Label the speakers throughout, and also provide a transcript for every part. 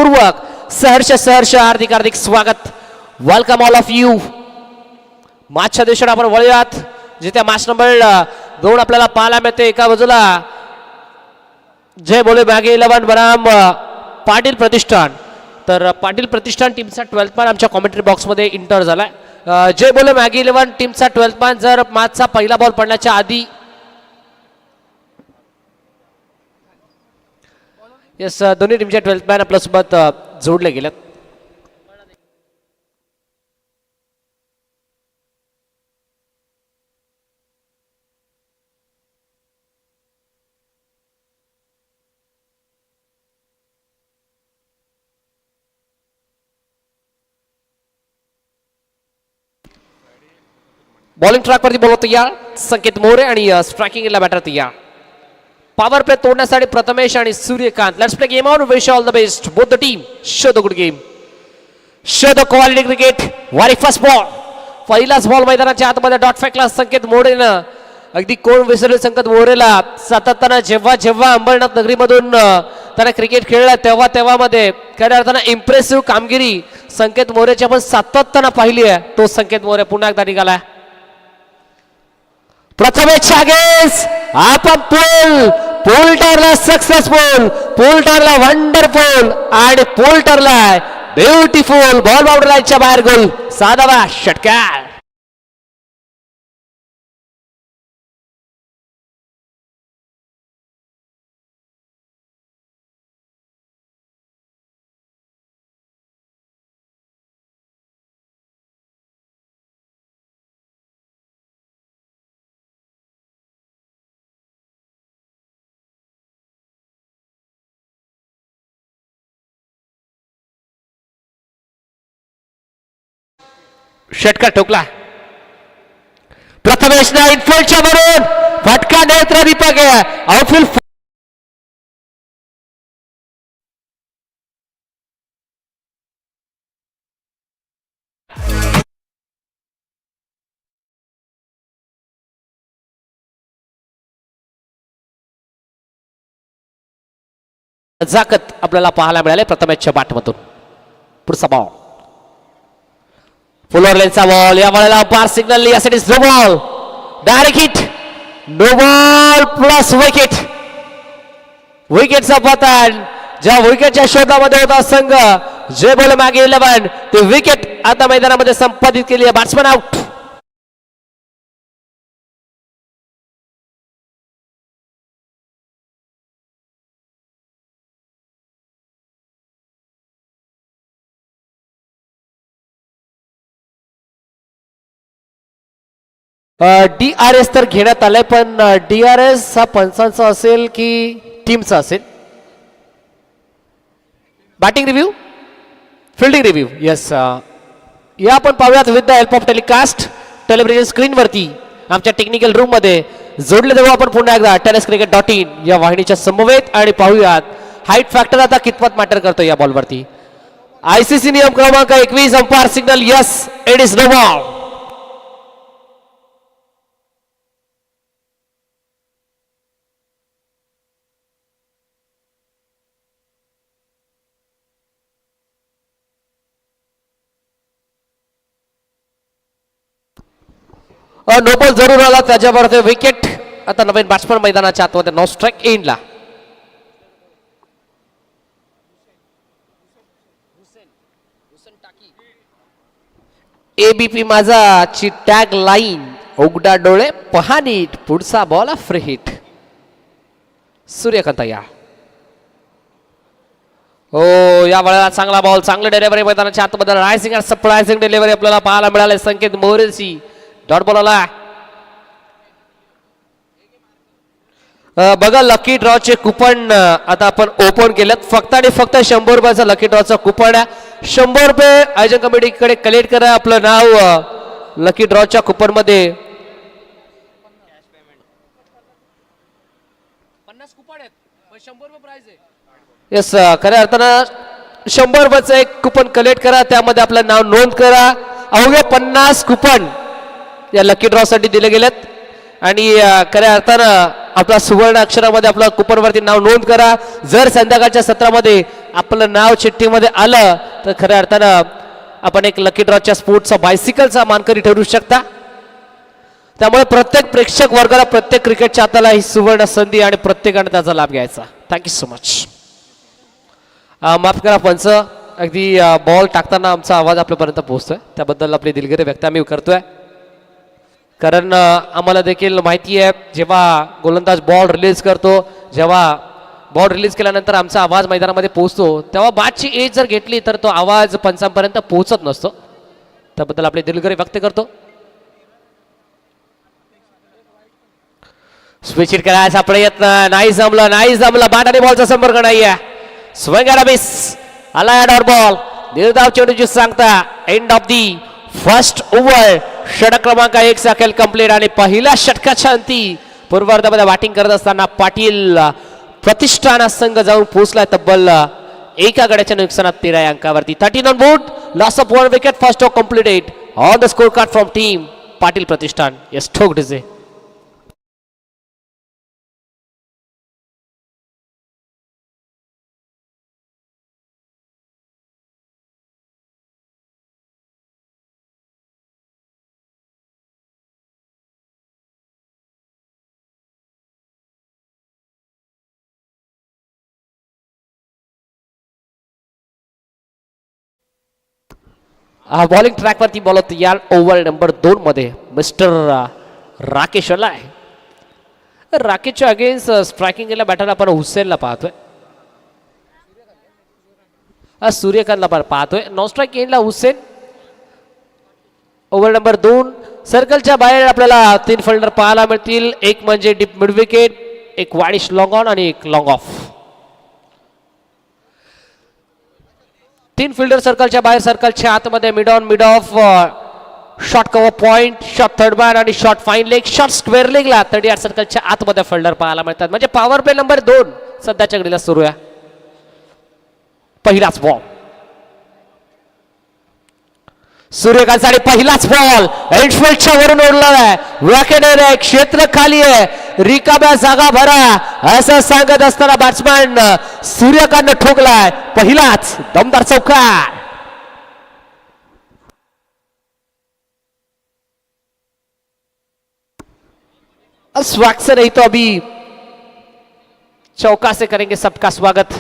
Speaker 1: मनपूर्वक सहर्ष हार्दिक हार्दिक स्वागत. Welcome all of you. मॅचच्या दिशेने आपण वळूयात, जिथे मॅच नंबर 2 आपल्याला पाहायला मिळते. एका बाजूला जय बोले मॅगी 11 बनाम पाटील प्रतिष्ठान. तर पाटील प्रतिष्ठान टीमचा 12th मॅन आमच्या कॉमेंट्री बॉक्समध्ये इंटर झालाय. जय बोले मॅगी 11 टीमचा 12th मॅन जर मॅचचा पहिला बॉल पडण्याच्या आधी यस दोन्ही टीमच्या 12th मॅन आपल्यासोबत जोडले गेलेत. बॉलिंग ट्रॅक वरती बोलवतो या संकेत मोरे आणि स्ट्रायकिंगला बॅटर तयार. पॉवर प्ले तोडण्यासाठी प्रथमेश आणि Suryakant. Let's play game on. Wish all the best both the team. Show the good game, show the quality cricket. Very first ball, पहिलाच बॉल मैदानाच्या आतमध्ये डॉट फेकला संकेत मोरेनं. अगदी कोण विसरले संकेत मोरेला. सातत्यानं जेव्हा अंबरनाथ नगरीमधून त्याने क्रिकेट खेळला तेव्हा मध्ये खऱ्या अर्थानं इम्प्रेसिव्ह कामगिरी संकेत मोरेची आपण सातत्यानं पाहिली आहे. तो संकेत मोरे पुन्हा एकदा निघाला. प्रथमेश चागेस आपण पूल ठरला सक्सेसफुल, पूल ठरला वंडरफुल आणि पूल ठरला ब्युटिफुल. बॉल बाउंड्री लाईनच्या बाहेर गोल. साधावा षटकार. षटकार ठोकला प्रथमेशने. इनफिल्डच्या वरून फटका नेत्र दीपक आउटफील्ड नजाकत आपल्याला पाहायला मिळाले प्रथमेशच्या बॅटमधून. पुढचा बॉल फुलर लेनचा बॉल. या बॉलला अंपायर सिग्नल यासाठी no ball, direct hit. No ball plus wicket. विकेटचा पतन. ज्या विकेटच्या शोधामध्ये होता संघ जय बोले मॅगी 11 ते विकेट आता मैदानामध्ये संपादित केली आहे. Batsman out. DRS तर घेण्यात आलाय, पण DRS हा पंचांचा असेल की टीमचा असेल. Batting review, fielding review. Yes, या आपण पाहूयात with the help of telecast television स्क्रीनवरती आमच्या टेक्निकल रूम मध्ये जोडले जाऊ आपण पुन्हा एकदा tenniscricket.in या वाहिनीच्या समवेत आणि पाहूयात हाईट फॅक्टर आता कितपत मॅटर करतो या बॉलवरती. ICC नियम क्रमांक 21 umpire signal. Yes, it is no ball. No ball जरूर आला, त्याच्यावर ते विकेट. आता नवीन बॅट्समन मैदानाच्या आतमध्ये नो स्ट्राईक एंडला. ABP माझा ची टॅग लाईन. उघडा डोळे पहा नीट. पुढचा बॉल फ्री हिट. सूर्यकांत या. हो, या वेळेला चांगला बॉल, चांगले डिलिव्हरी मैदानाच्या आतमध्ये. रायसिंग आणि सरप्रायझिंग डिलिव्हरी आपल्याला पाहायला मिळाले संकेत मोरेची. डॉट बॉल आला. बघा लकी ड्रॉचे कुपन आता आपण ओपन केलेत. फक्त आणि फक्त 100 रुपयाचा लकी ड्रॉचा कुपन आहे. 100 रुपये आयोजन कमिटीकडे कलेक्ट करा. आपलं नाव लकी ड्रॉच्या कुपन मध्ये. 50 कुपन आहेत, 100 रुपये प्राइस आहे. येस, खऱ्या अर्थानं 100 रुपयाचं एक कुपन कलेक्ट करा, त्यामध्ये आपलं नाव नोंद करा. अवघे 50 कुपन या लकी ड्रॉ साठी दिले गेलेत आणि खऱ्या अर्थानं आपला सुवर्ण अक्षरामध्ये आपलं कुपनवरती नाव नोंद करा. जर संध्याकाळच्या सत्रामध्ये आपलं नाव चिठ्ठीमध्ये आलं तर खऱ्या अर्थानं आपण एक लकी ड्रॉच्या स्पोर्ट्सचा बायसिकलचा मानकरी ठरू शकता. त्यामुळे प्रत्येक प्रेक्षक वर्गाला प्रत्येक क्रिकेट चाहत्याला ही सुवर्ण संधी आणि प्रत्येकाने त्याचा लाभ घ्यायचा. Thank you so much. माफ करा पंच, अगदी बॉल टाकताना आमचा आवाज आपल्यापर्यंत पोहोचतोय त्याबद्दल आपली दिलगिरी व्यक्त आम्ही करतोय. कारण आम्हाला देखील माहिती आहे जेव्हा गोलंदाज बॉल रिलीज करतो, जेव्हा बॉल रिलीज केल्यानंतर आमचा आवाज मैदानामध्ये पोहोचतो तेव्हा बॅटची एज जर घेतली तर तो आवाज पंचांपर्यंत पोहोचत नसतो. त्याबद्दल आपली दिलगिरी व्यक्त करतो. स्विच हिट करायचा प्रयत्न नाही जमलं बॅट आणि बॉलचा संपर्क नाहीये. स्विंग अँड मिस आला डॉट बॉल. निर्धाव चेंडूची सांगता end of the first over. षटक क्रमांक 1 चा खेळ कंप्लीट आणि पहिल्या षटकाच्या अंती पूर्वार्धामध्ये बॅटिंग करत असताना पाटील प्रतिष्ठान संघ जाऊन पोहोचलाय तब्बल एका गड्याच्या नुकसानात 13 अंकावरती. 13 on board, loss of 1 wicket, first over completed on the score card from team Patil Pratishthan. Yes ठोक डिझे. बॉलिंग ट्रॅक वरती बॉल तयार ओव्हर नंबर 2 मध्ये मिस्टर राकेश आलाय. राकेशच्या अगेन्स्ट स्ट्रायकिंग केल्या बॅटरला आपण हुसेनला पाहतोय, सूर्यकांतला पण पाहतोय. नॉन स्ट्राईक एंडला हुसेन. ओव्हर नंबर 2 सर्कलच्या बाहेर आपल्याला 3 फिल्डर पाहायला मिळतील. एक म्हणजे डीप मिड विकेट, एक वाडिश लॉंग ऑन आणि एक लॉंग ऑफ. 3 फिल्डर सर्कलच्या बाहेर, सर्कलच्या आतमध्ये mid on mid off, short cover point, short third man आणि short fine leg, short square लेगला 30 यार्ड सर्कलच्या आतमध्ये फिल्डर पाहायला मिळतात. म्हणजे पॉवर प्ले नंबर 2 सध्याच्या घडीला सुरू आहे. पहिलाच बॉल सूर्यकांतसाठी, पहिलाच बॉल एंडफिल्डच्या वरून ओढलाय. वॅकेटर आहे, क्षेत्र खाली आहे, रिकाम्या जागा भरा असं सांगत असताना बॅट्समॅन सूर्यकांतनं ठोकलाय पहिलाच दमदार चौकार. स्वागत से नहीं तो अभी चौका से करेंगे सबका स्वागत.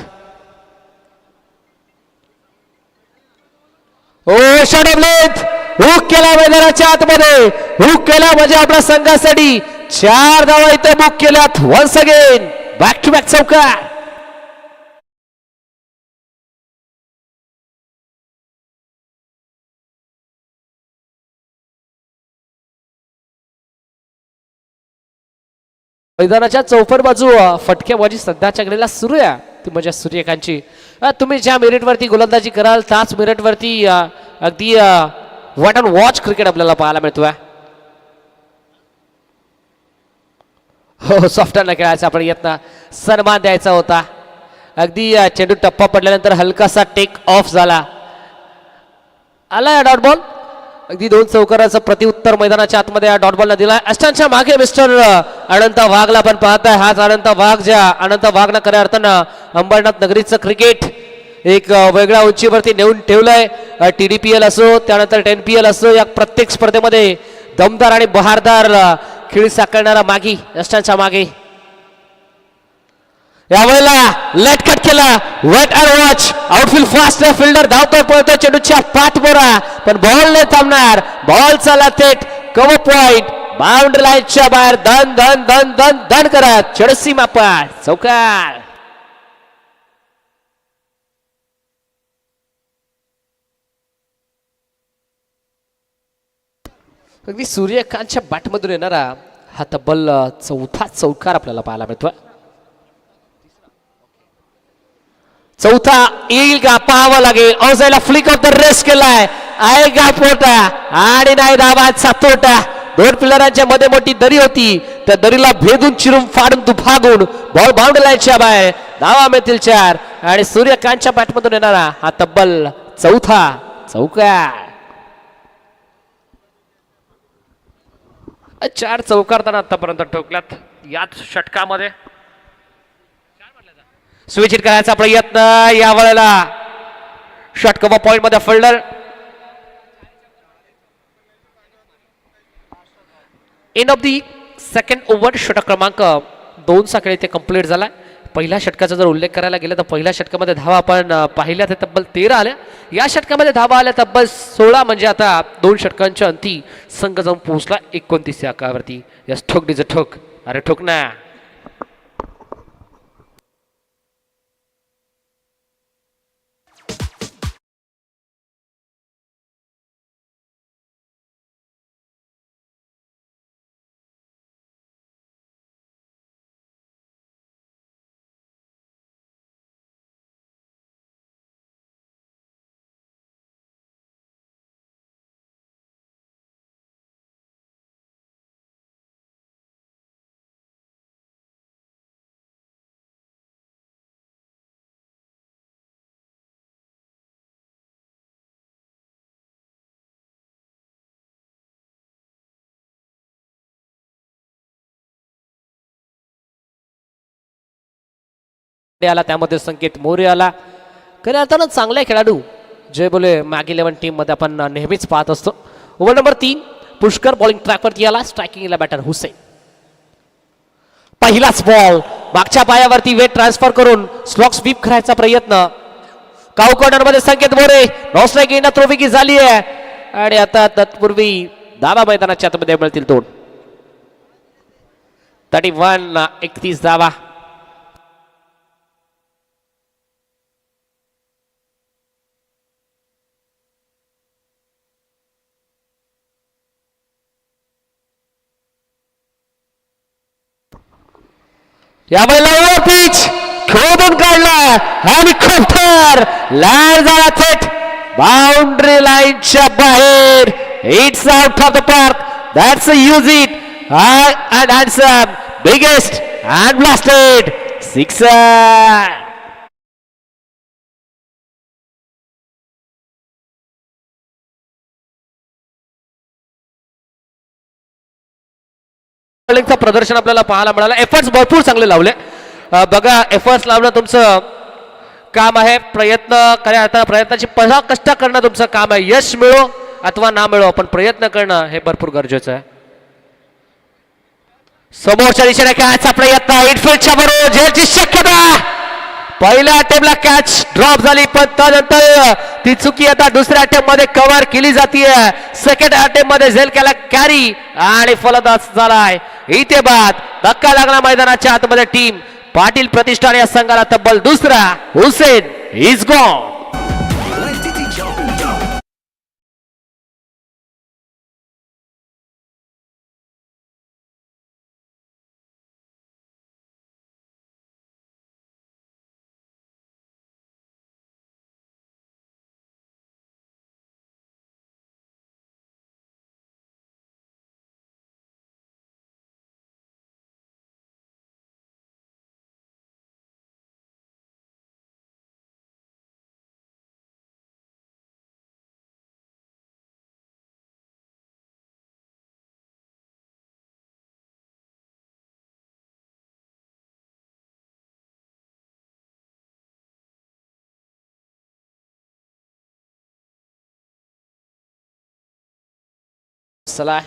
Speaker 1: ओ शॉट लेंथ हुक केला मैदानाच्या आतमध्ये, हुक केला म्हणजे आपल्या संघासाठी 4 धावा इथे बुक केल्यात. Once again back to back चौकार. मैदानाच्या चौफर बाजू फटकेबाजी सध्याच्या घडीला सुरू आहे ती म्हणजे सूर्यकांतची. तुम्ही ज्या मेरिटवरती गोलंदाजी कराल त्याच मेरिटवरती अगदी वॉट अँड वॉच क्रिकेट आपल्याला पाहायला मिळतोय. हो सॉफ्टरला खेळायचा आपण यत्न, सन्मान द्यायचा होता. अगदी चेंडू टप्पा पडल्यानंतर हलकासा टेक ऑफ झाला. आला डॉट बॉल. अगदी 2 चौकाराचं प्रत्युत्तर मैदानाच्या आतमध्ये डॉट बॉलला दिला. अष्टांच्या मागे मिस्टर अनंत वाघला पण पाहताय. हाच अनंत वाघ, ज्या अनंत वाघनं खऱ्या अर्थानं अंबरनाथ नगरीचं क्रिकेट एक वेगळ्या उंचीवरती नेऊन ठेवलंय. TDPL असो त्यानंतर 10PL असो, या प्रत्येक स्पर्धेमध्ये दमदार आणि बहारदार खेळी साकारणारा मागी अष्टांच्या मागे. यावेळेला लेट कट केला, wait and watch. Outfield fast, fielder धावतोय पळतोय चेंडूच्या पाठबोरा, पण बॉल नाही थांबणार. बॉल चाला थेट कव्हर पॉइंट, बाउंड्री लाईनच्या बाहेर धन धन धन धन धन करत चेंडू सीमा पार चौकार. अगदी सूर्यकांतच्या बॅटमधून येणारा हा तब्बल 4था चौकार आपल्याला पाहायला मिळतोय. 4था येईल का पाहावं लागेल. औजायला फ्लिक ऑफ द रेस्ट केलाय, आहे का पोटा आणि नाही धावाचा तोटा. 2 प्लेयरांच्या मध्ये मोठी दरी होती, त्या दरीला भेदून चिरून फाडून दुभागून बॉल बाउंड्री लाईनच्या बाहेर, धावा मिळतील 4 आणि सूर्यकांतच्या बॅटमधून येणारा हा तब्बल 4था चौकार. 4 चौकारताना आतापर्यंत ठोकल्यात याच षटकामध्ये. स्विच करायचा प्रयत्न या वेळेला षटक पॉइंट मध्ये fielder. End of the second over. षटक क्रमांक 2 चा खेळ इथे कंप्लीट झाला. पहिल्या षटकाचा जर उल्लेख करायला गेला तर पहिल्या षटकामध्ये धावा आपण पाहिल्या ते तब्बल 13 आल्या. या षटकामध्ये धावा आल्या तब्बल 16. म्हणजे आता 2 षटकांच्या अंती संघ जाऊन पोहोचला 29 या अंकावरती. यस, ठोक डिज ठोक. अरे ठोक ना. आला त्यामध्ये संकेत मोरे आला. खऱ्या अर्थानं चांगले खेळाडू जे बोले मॅग 11 टीम मध्ये आपण नेहमीच पाहत असतो. Over number 3. पुष्कर बॉलिंग ट्रॅकवरती आला. स्ट्रायकिंगला बॅटर हुसेन. पहिलाच बॉल मागच्या पायावरती वेट ट्रान्सफर करून स्लॉग स्वीप करायचा प्रयत्न. काऊ कॉर्नर मध्ये संकेत मोरे. नॉन स्ट्राईक इंडा ट्रॉफी झाली आहे आणि आता तत्पूर्वी धावा मैदानाच्या आतमध्ये मिळतील 2. 31 धावा. यावेळेला पिच खोदून काढला आणि खटर लँड झाला थेट बाउंड्री लाईनच्या बाहेर. It's out of the park. That's use it and handsome biggest and blasted sixer. प्रदर्शन आपल्याला पाहायला मिळालं. एफर्ट्स भरपूर चांगले लावले. बघा, एफर्ट्स लावणं तुमचं काम आहे. प्रयत्न करा. प्रयत्नाची कष्ट करणं तुमचं काम आहे. यश मिळो अथवा ना मिळो पण प्रयत्न करणं हे भरपूर गरजेचं आहे. समोरच्या दिशेने कॅचचा प्रयत्न. इनफिल्डच्या बरोबर झेलची शक्यता. पहिल्या अटेम्प्टला कॅच ड्रॉप झाली पण त्यानंतर ती चुकी आता दुसऱ्या अटेम्प्ट मध्ये कव्हर केली जाते. सेकंड अटेम्प्ट मध्ये झेल केला कॅरी आणि फलंदाज झालाय. इथे बाद धक्का लागला मैदानाच्या आतमध्ये. टीम पाटील प्रतिष्ठान या संघाला तब्बल दुसरा. Hussain is gone. चला,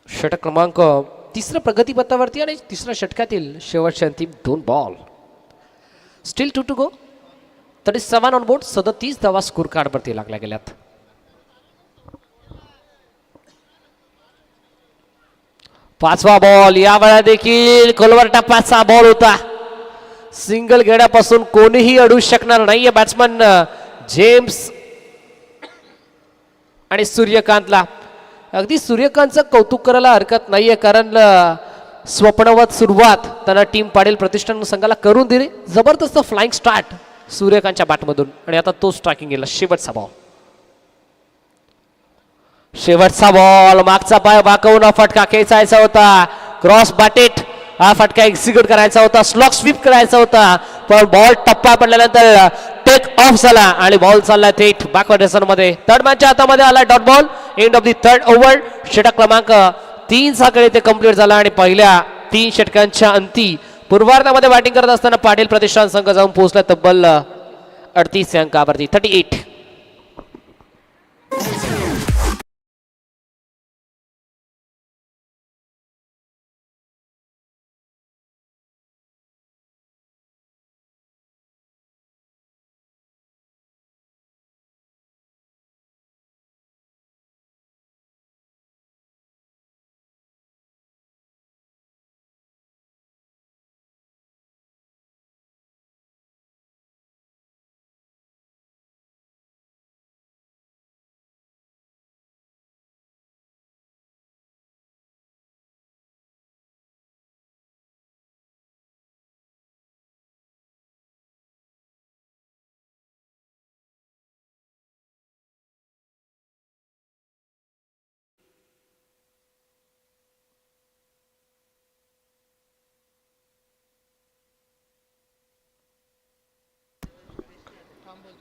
Speaker 1: षटक क्रमांक 3 प्रगतीपथावरती आणि 3 षटकातील शेवटचे अंतिम 2 ball. Still 2 to go. 37 on board. 37 धावा स्कोर कार्ड वरती लागल्या गेल्यात. पाचवा बॉल. या वेळा देखील खोलवर टप्प्याचा बॉल होता. सिंगल घेण्यापासून कोणीही अडू शकणार नाहीये बॅट्समन जेम्स आणि सूर्यकांतला. अगदी सूर्यकांतचं कौतुक करायला हरकत नाहीये कारण स्वप्नवत सुरुवात त्यांना टीम पाटील प्रतिष्ठान संघाला करून दिली. जबरदस्त फ्लाइंग स्टार्ट सूर्यकांतच्या बॅटमधून आणि आता तो स्ट्रायकिंग गेला. शेवटचा बॉल. शेवटचा बॉल. मागचा पाय वाकवून फटका खेचायचा होता. क्रॉस बॅटेट हा फटका एक्झिक्यूट करायचा होता, स्लॉक स्वीप करायचा होता, पण बॉल टप्पा पडल्यानंतर टेक ऑफ झाला आणि बॉल चालला थेट बॅकवर्ड मध्ये. थर्ड मॅनच्या हातामध्ये आला dot ball. End of the third over. षटक क्रमांक 3 चा कडे ते कंप्लीट झाला आणि पहिल्या 3 षटकांच्या अंती पूर्वार्धामध्ये बॅटिंग करत असताना पाटील प्रतिष्ठान संघ जाऊन पोहोचला तब्बल 38 अंकावरती. 38.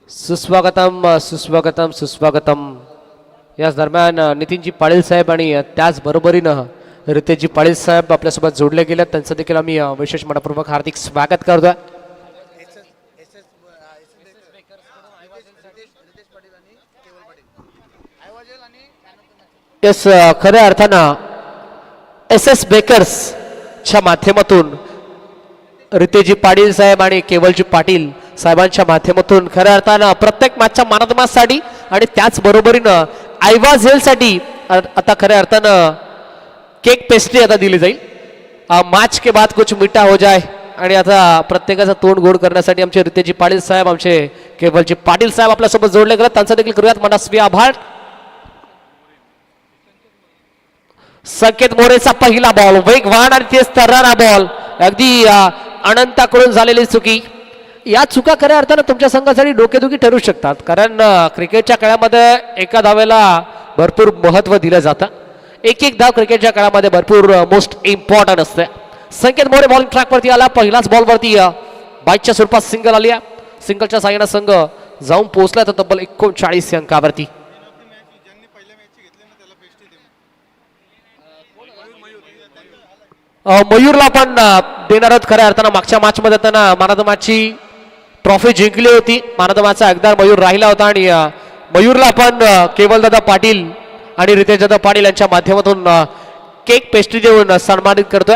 Speaker 1: सुस्वागतम सुस्वागतम सुस्वागतम. याच दरम्यान नितीनजी पाटील साहेब आणि त्याच बरोबरीनं रितेशजी पाटील साहेब आपल्यासोबत जोडले गेले. त्यांचं देखील आम्ही विशेष मनपूर्वक हार्दिक स्वागत करतोय. यस, खऱ्या अर्थानं SS बेकर्सच्या माध्यमातून रितेशजी पाटील साहेब आणि केवलजी पाटील साहेबांच्या माध्यमातून खऱ्या अर्थानं प्रत्येक मॅचच्या मानधमासाठी आणि त्याच बरोबरीनं आयवाझेलसाठी आता खऱ्या अर्थानं केक पेस्ट्री आता दिली जाईल. मॅच के बाद कुछ मीठा हो जाए. आणि आता प्रत्येकाचं तोंड गोड करण्यासाठी आमचे रितेशजी पाटील साहेब, आमचे केवलजी पाटील साहेब आपल्यासोबत जोडले गेले. त्यांचा देखील करूयात मनस्वी आभार. संकेत मोरेचा पहिला बॉल, वेगवान आणि तेज तर्रारा बॉल. अगदी अनंताकडून झालेली चुकी. या चुका खऱ्या अर्थानं तुमच्या संघासाठी डोकेदुखी ठरू शकतात, कारण क्रिकेटच्या खेळामध्ये एका धावेला भरपूर महत्त्व दिलं जातं. एक एक धाव क्रिकेटच्या खेळामध्ये भरपूर मोस्ट इम्पॉर्टंट असते. संकेत मोरे बॉलिंग ट्रॅकवरती आला. पहिलाच बॉलवरती बाईकच्या स्वरूपात सिंगल आली. सिंगलच्या साह्यानं संघ जाऊन पोहोचला तर तब्बल 39 अंकावरती. मयूरला पण देणार आहोत. खऱ्या अर्थानं मागच्या मॅच मध्ये त्यांना मॅन ऑफ द मॅचची ट्रॉफी जिंकली होती. मॅन ऑफ द मॅचचा एकदा मयूर राहिला होता आणि मयूरला पण केवलदादा पाटील आणि रितेशदादा पाटील यांच्या माध्यमातून केक पेस्ट्री देऊन सन्मानित करतोय.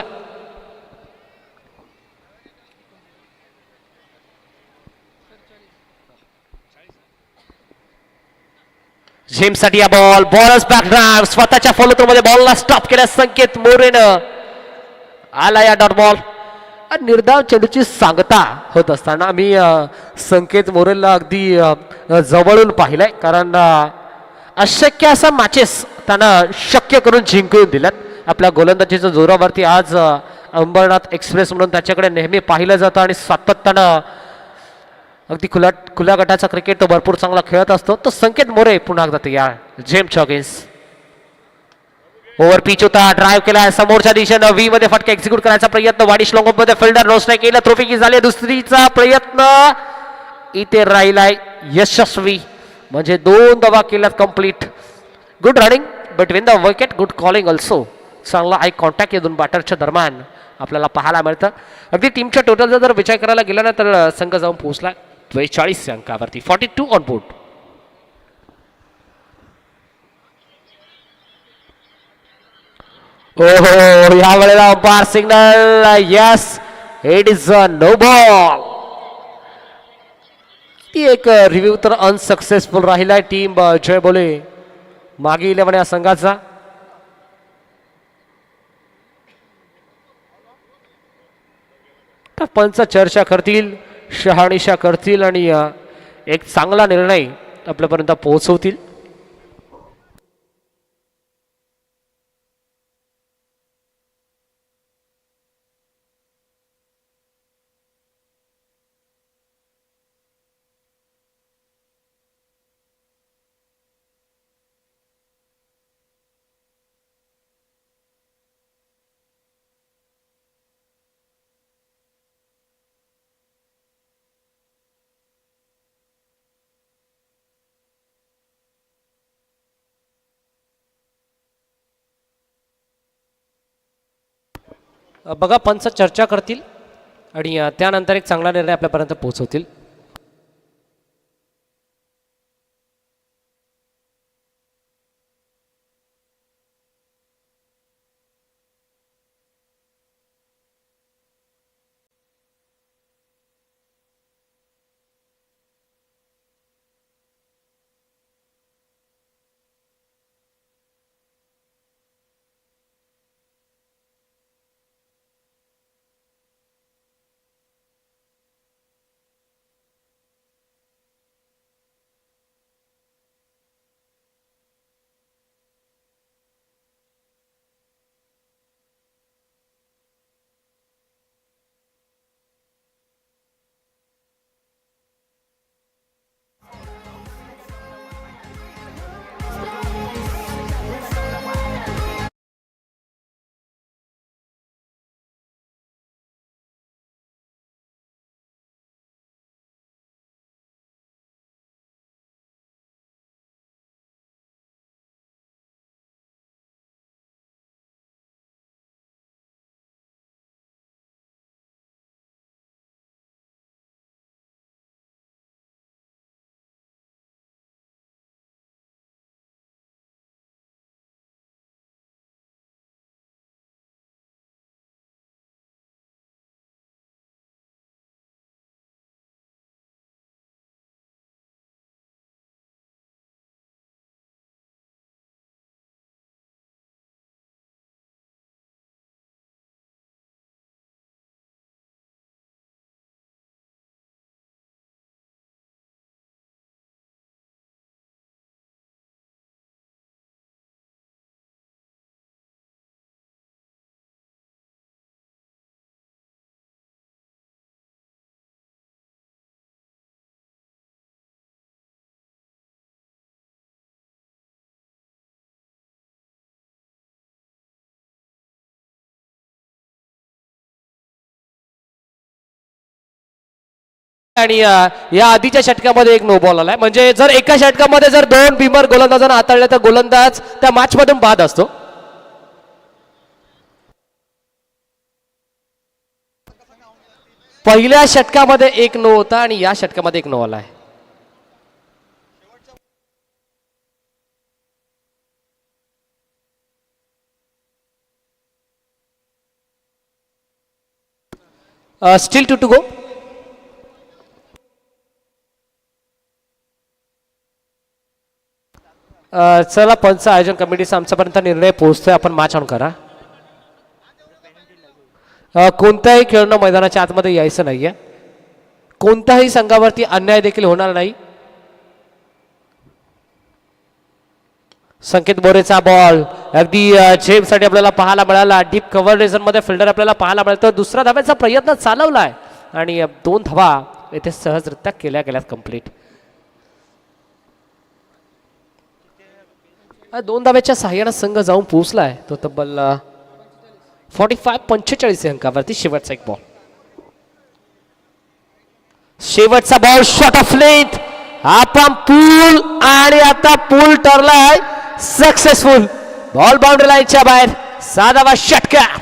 Speaker 1: जेम्ससाठी या बॉल, बॉलच बॅक ड्राइव्ह, स्वतःच्या फॉलो थ्रू मध्ये बॉलला स्टॉप केल्या संकेत मोरेनं. आला या डॉट बॉल. निर्धाव चेंडूची सांगता होत असताना मी संकेत मोरेला अगदी जवळून पाहिलंय, कारण अशक्य असा मॅचेस त्यांना शक्य करून जिंकून दिल्यात. आपल्या गोलंदाजीच्या जोरावरती आज अंबरनाथ एक्सप्रेस म्हणून त्याच्याकडे नेहमी पाहिलं जातं आणि सातत्यानं अगदी खुल्या गटाचा क्रिकेट तो भरपूर चांगला खेळत असतो. तो संकेत मोरे पुन्हा एकदा तयार. जेम्स हॉकिन्स ओव्हर पिच होता, ड्राईव्ह केला समोरच्या दिशेनं व्ही मध्ये फटका एक्झिक्यूट करायचा प्रयत्न. वाडिश लॉंग मध्ये फिल्डर रोस्ट्राईक केला. ट्रॉफी की झाली. दुसरीचा प्रयत्न इथे राहिलाय यशस्वी, म्हणजे 2 धावा केल्यात complete. Good running between the wicket, good calling also. चांगला आय कॉन्टॅक्ट या दोन बॅटरच्या दरम्यान आपल्याला पाहायला मिळतं. अगदी टीमच्या टोटलचा जर विचार करायला गेला ना तर संघ जाऊन पोहोचला 42 अंकावरती. 42 ऑन बोर्ड. ओहो, या वेळेला umpire signal. Yes, it is a no ball. ती एक रिव्ह्यू तर अनसक्सेसफुल राहिलाय टीम जय बोले मागे 11 या संघाचा. पंच चर्चा करतील, शहानिशा करतील आणि एक चांगला निर्णय आपल्यापर्यंत पोहोचवतील. बघा पंच चर्चा करतील आणि त्यानंतर एक चांगला निर्णय आपल्यापर्यंत पोहोचवतील. आणि या आधीच्या षटकामध्ये एक नो बॉल आलाय, म्हणजे जर एका षटकामध्ये जर दोन बिमर गोलंदाजांना हाताळले तर गोलंदाज त्या मॅच मधून बाद असतो. पहिल्या षटकामध्ये एक नो होता आणि या षटकामध्ये एक नो आलाय. Still to go. चला पंच आयोजन कमिटीचा आमच्यापर्यंत निर्णय पोहोचतोय. आपण मॅच ऑन करा. कोणत्याही खेळणं मैदानाच्या आतमध्ये यायचं नाहीये. कोणत्याही संघावरती अन्याय देखील होणार नाही. संकेत मोरेचा बॉल अगदी झेपसाठी आपल्याला पाहायला मिळाला. डीप कव्हर रेझन मध्ये फिल्डर आपल्याला पाहायला मिळतो. दुसरा धाब्याचा प्रयत्न चालवलाय आणि 2 धावा येथे सहजरित्या केल्या गेल्यात कंप्लीट. 2 धाब्याच्या सहाय्याने संघ जाऊन पोहोचलाय तो तब्बल 45-45 अंकावरती. शेवटचा एक बॉल. शेवटचा बॉल शॉट ऑफ लेंथ. आपण पूल आणि आता पूल ठरलाय सक्सेसफुल. बॉल बाउंड्री लाईनच्या बाहेर. 6वा षटकार.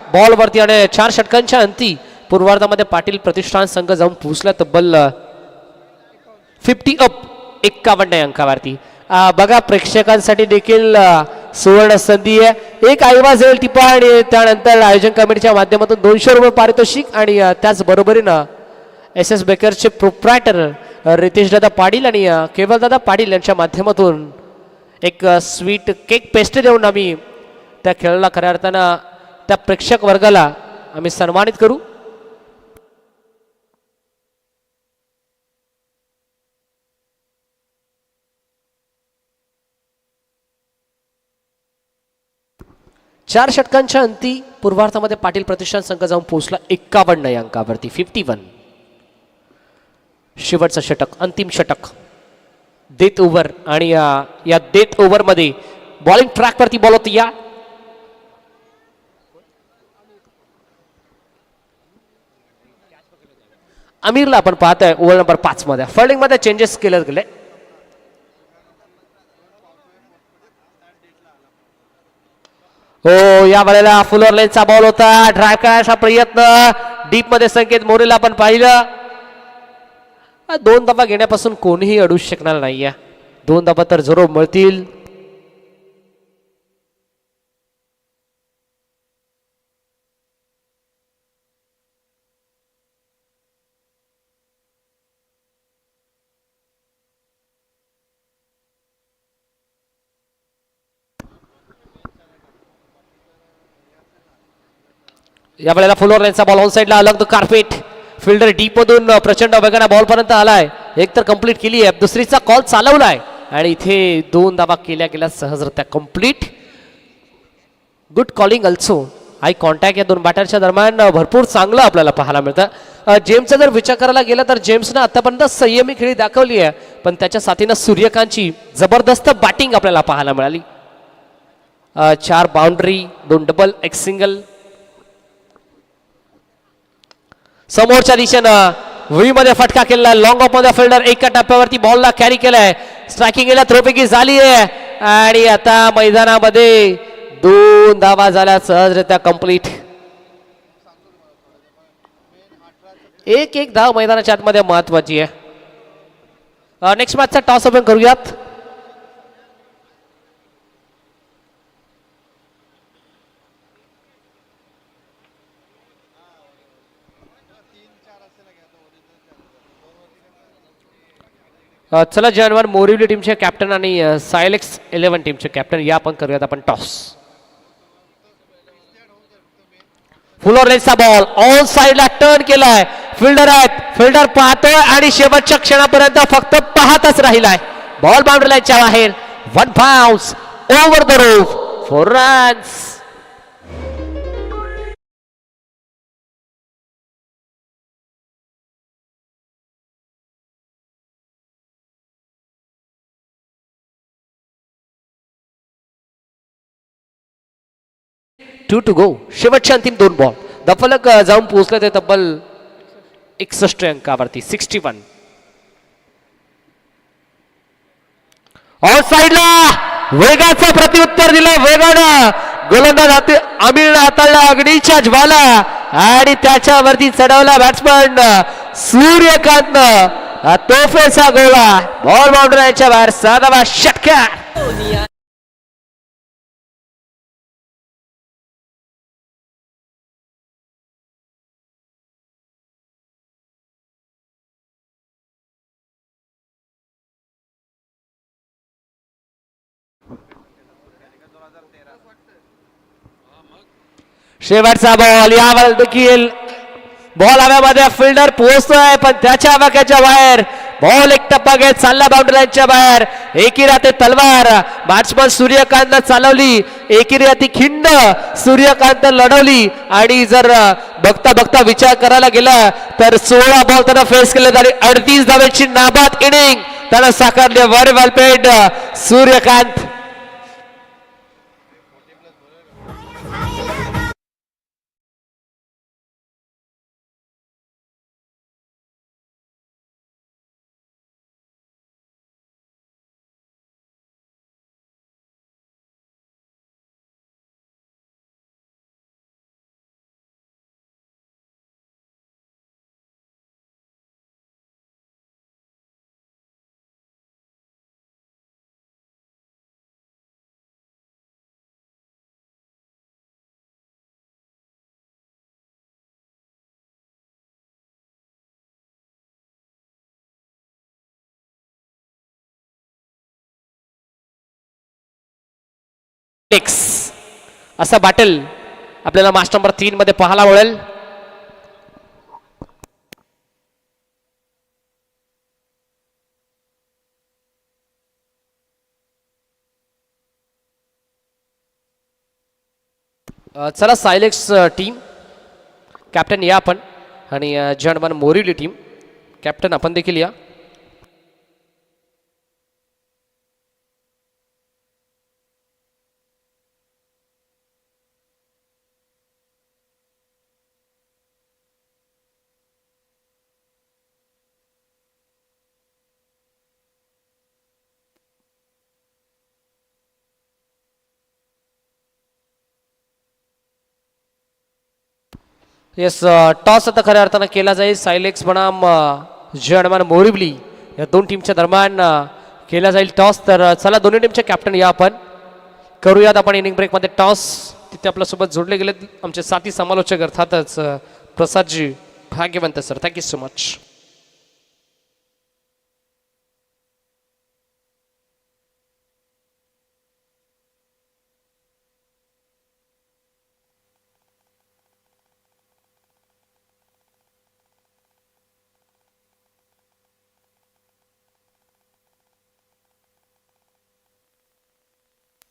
Speaker 1: बॉल वरती आणि 4 षटकांच्या अंती पूर्वार्धामध्ये पाटील प्रतिष्ठान संघ जाऊन पोहोचला तब्बल 50 अप 51 अंकावरती. बघा प्रेक्षकांसाठी देखील सुवर्ण संधी आहे. एक आईवाज येईल टिपा आणि त्यानंतर आयोजन कमिटीच्या माध्यमातून 200 रुपये पारितोषिक आणि त्याचबरोबरीनं SS बेकरचे प्रोप्रायटर रितेश दादा पाटील आणि केवल दादा पाटील यांच्या माध्यमातून एक स्वीट केक पेस्ट्री देऊन आम्ही त्या खेळाला खऱ्या अर्थानं त्या प्रेक्षक वर्गाला आम्ही सन्मानित करू. चार षटकांच्या अंती पूर्वार्धामध्ये पाटील प्रतिष्ठान संघ जाऊन पोहोचला 51 अंकावरती. 51. शेवटचं षटक, अंतिम षटक, डेथ ओव्हर. आणि या डेथ ओव्हर मध्ये बॉलिंग ट्रॅक वरती बॉल होती. या आमिरला आपण पाहतोय ओव्हर नंबर 5 मध्ये. फिल्डिंग मध्ये चेंजेस केले गेले. हो, या वेळेला फुल लेनचा बॉल होता. ड्राईव्ह करायचा प्रयत्न डीप मध्ये संकेत मोरेला आपण पाहिलं. 2 धावा घेण्यापासून कोणीही अडू शकणार नाहीये. 2 धावा तर जरूर मिळतील. या वेळेला फुल लेनचा बॉल ऑन साइडला अलग द कार्पेट. फिल्डर डीप मधून प्रचंड वेगाने बॉल पर्यंत आलाय. एक तर कंप्लीट केली आहे, दुसरीचा कॉल चालवलाय आणि इथे 2 धावा केल्या गेल्या सहजरित्या complete. Good calling also. Eye contact या 2 बॅटरच्या दरम्यान भरपूर चांगलं आपल्याला पाहायला मिळतं. जेम्सचा जर विचार करायला गेला तर जेम्सनं आतापर्यंत संयमी खेळी दाखवली आहे, पण त्याच्या साथीनं सूर्यकांतची जबरदस्त बॅटिंग आपल्याला पाहायला मिळाली. 4 बाउंड्री, 2 डबल, 1 सिंगल. समोरच्या दिशेनं व्ही मध्ये फटका केलेला. लॉंग ऑफ मध्ये फिल्डर एका टप्प्यावरती बॉलला कॅरी केलाय. स्ट्रायकिंगला थ्रोपैकी झाली आहे आणि आता मैदानामध्ये 2 धावा झाल्या सहजरित्या कंप्लीट. एक धाव मैदानाच्या आतमध्ये महत्वाची आहे. नेक्स्ट मॅचचा टॉस ओपन करूयात. चला जानवर मोरिवली टीमचे कॅप्टन आणि सायलेक्स 11 टीमचे कॅप्टन या आपण करूयात आपण टॉस. फुल लेनचा बॉल ऑन साइडला टर्न केलाय. फिल्डर आहेत, फिल्डर पाहतोय आणि शेवटच्या क्षणापर्यंत फक्त पाहतच राहिलाय. बॉल बाउंड्री लाईनच्या बाहेर. 1 bounce over the roof 4 runs. To go. शेवटच्या अंतिम 2 बॉल. दफलक जाऊन पोहोचले ते तब्बल 61 अंकावरती. 61 ऑन साइडला वेगाचं प्रत्युत्तर दिलं. वेगानं गोलंदाज आमिर हाताळला अग्नीच्या ज्वाला आणि त्याच्यावरती चढवला बॅट्समन सूर्यकांतनं तोफेचा गोला. बॉल बाउंड्रीच्या बाहेर. 7वा षटकार. शेवटचा बॉल. यावर देखील बॉल हव्यामध्ये. फिल्डर पोहोचतोय पण त्याच्या वाक्याच्या बाहेर. बॉल एक टप्पा घेत चालला बाउंड्री लाईनच्या बाहेर. एकिरी हाती तलवार बॅट्समन सूर्यकांतनं चालवली. एकिरी हाती खिंड सूर्यकांत लढवली आणि जर बघता बघता विचार करायला गेला तर 16 बॉल त्यानं फेस केले तरी 38 धावेची नाबाद इनिंग त्यानं साकारली. व्हेरी वेल पेड सूर्यकांत. असा बॅटल आपल्याला मॅच नंबर 3 मध्ये पाहायला मिळेल. चला सायलेक्स टीम कॅप्टन या आपण आणि जनवन मोरिवली टीम कॅप्टन आपण देखील या. येस टॉस आता खऱ्या अर्थानं केला जाईल. सायलेक्स बनाम जय हनुमान मोरिवली या दोन टीमच्या दरम्यान केला जाईल टॉस. तर चला दोन्ही टीमचे कॅप्टन या आपण करूयात आपण इनिंग ब्रेकमध्ये टॉस. तिथे आपल्यासोबत जोडले गेलेत आमचे साथी समालोचक अर्थातच Prasadji Bhagyawant sir. Thank you so much.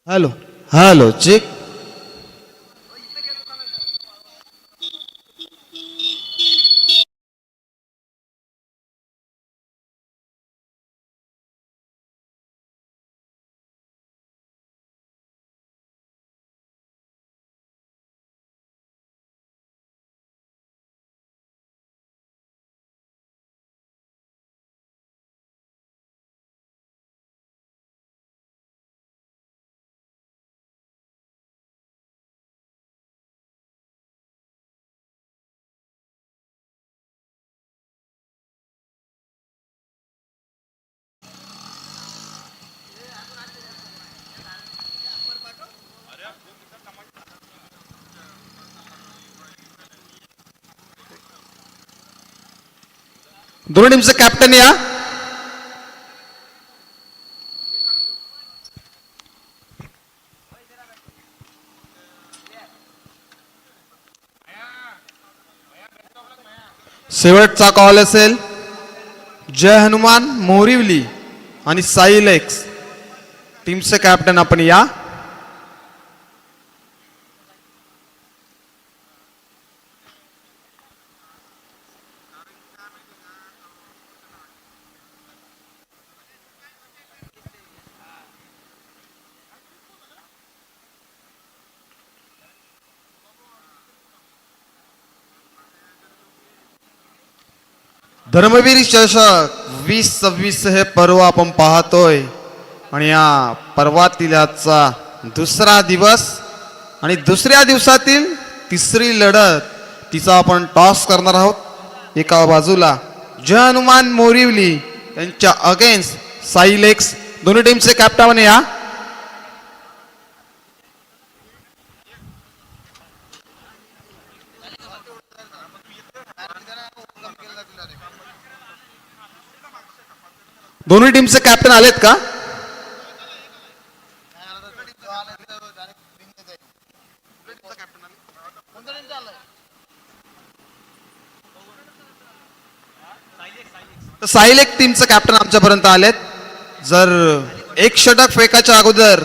Speaker 2: Hello hello check. दोन्ही टीमचं कॅप्टन या. शेवटचा कॉल असेल जय हनुमान मोरिवली आणि सायलेक्स टीमचे कॅप्टन आपण या. धर्मवीर चषक 2026 हे पर्व आपण पाहतोय आणि या पर्वातील आजचा दुसरा दिवस आणि दुसऱ्या दिवसातील तिसरी लढत तिचा आपण टॉस करणार आहोत. एका बाजूला जय हनुमान मोरिवली यांच्या अगेन्स्ट सायलेक्स. दोन्ही टीमचे कॅप्टन या. दोन्ही टीमचे कॅप्टन आलेत का? सायलेक्स टीमचं कॅप्टन आमच्यापर्यंत आलेत. जर एक षटक फेकाच्या अगोदर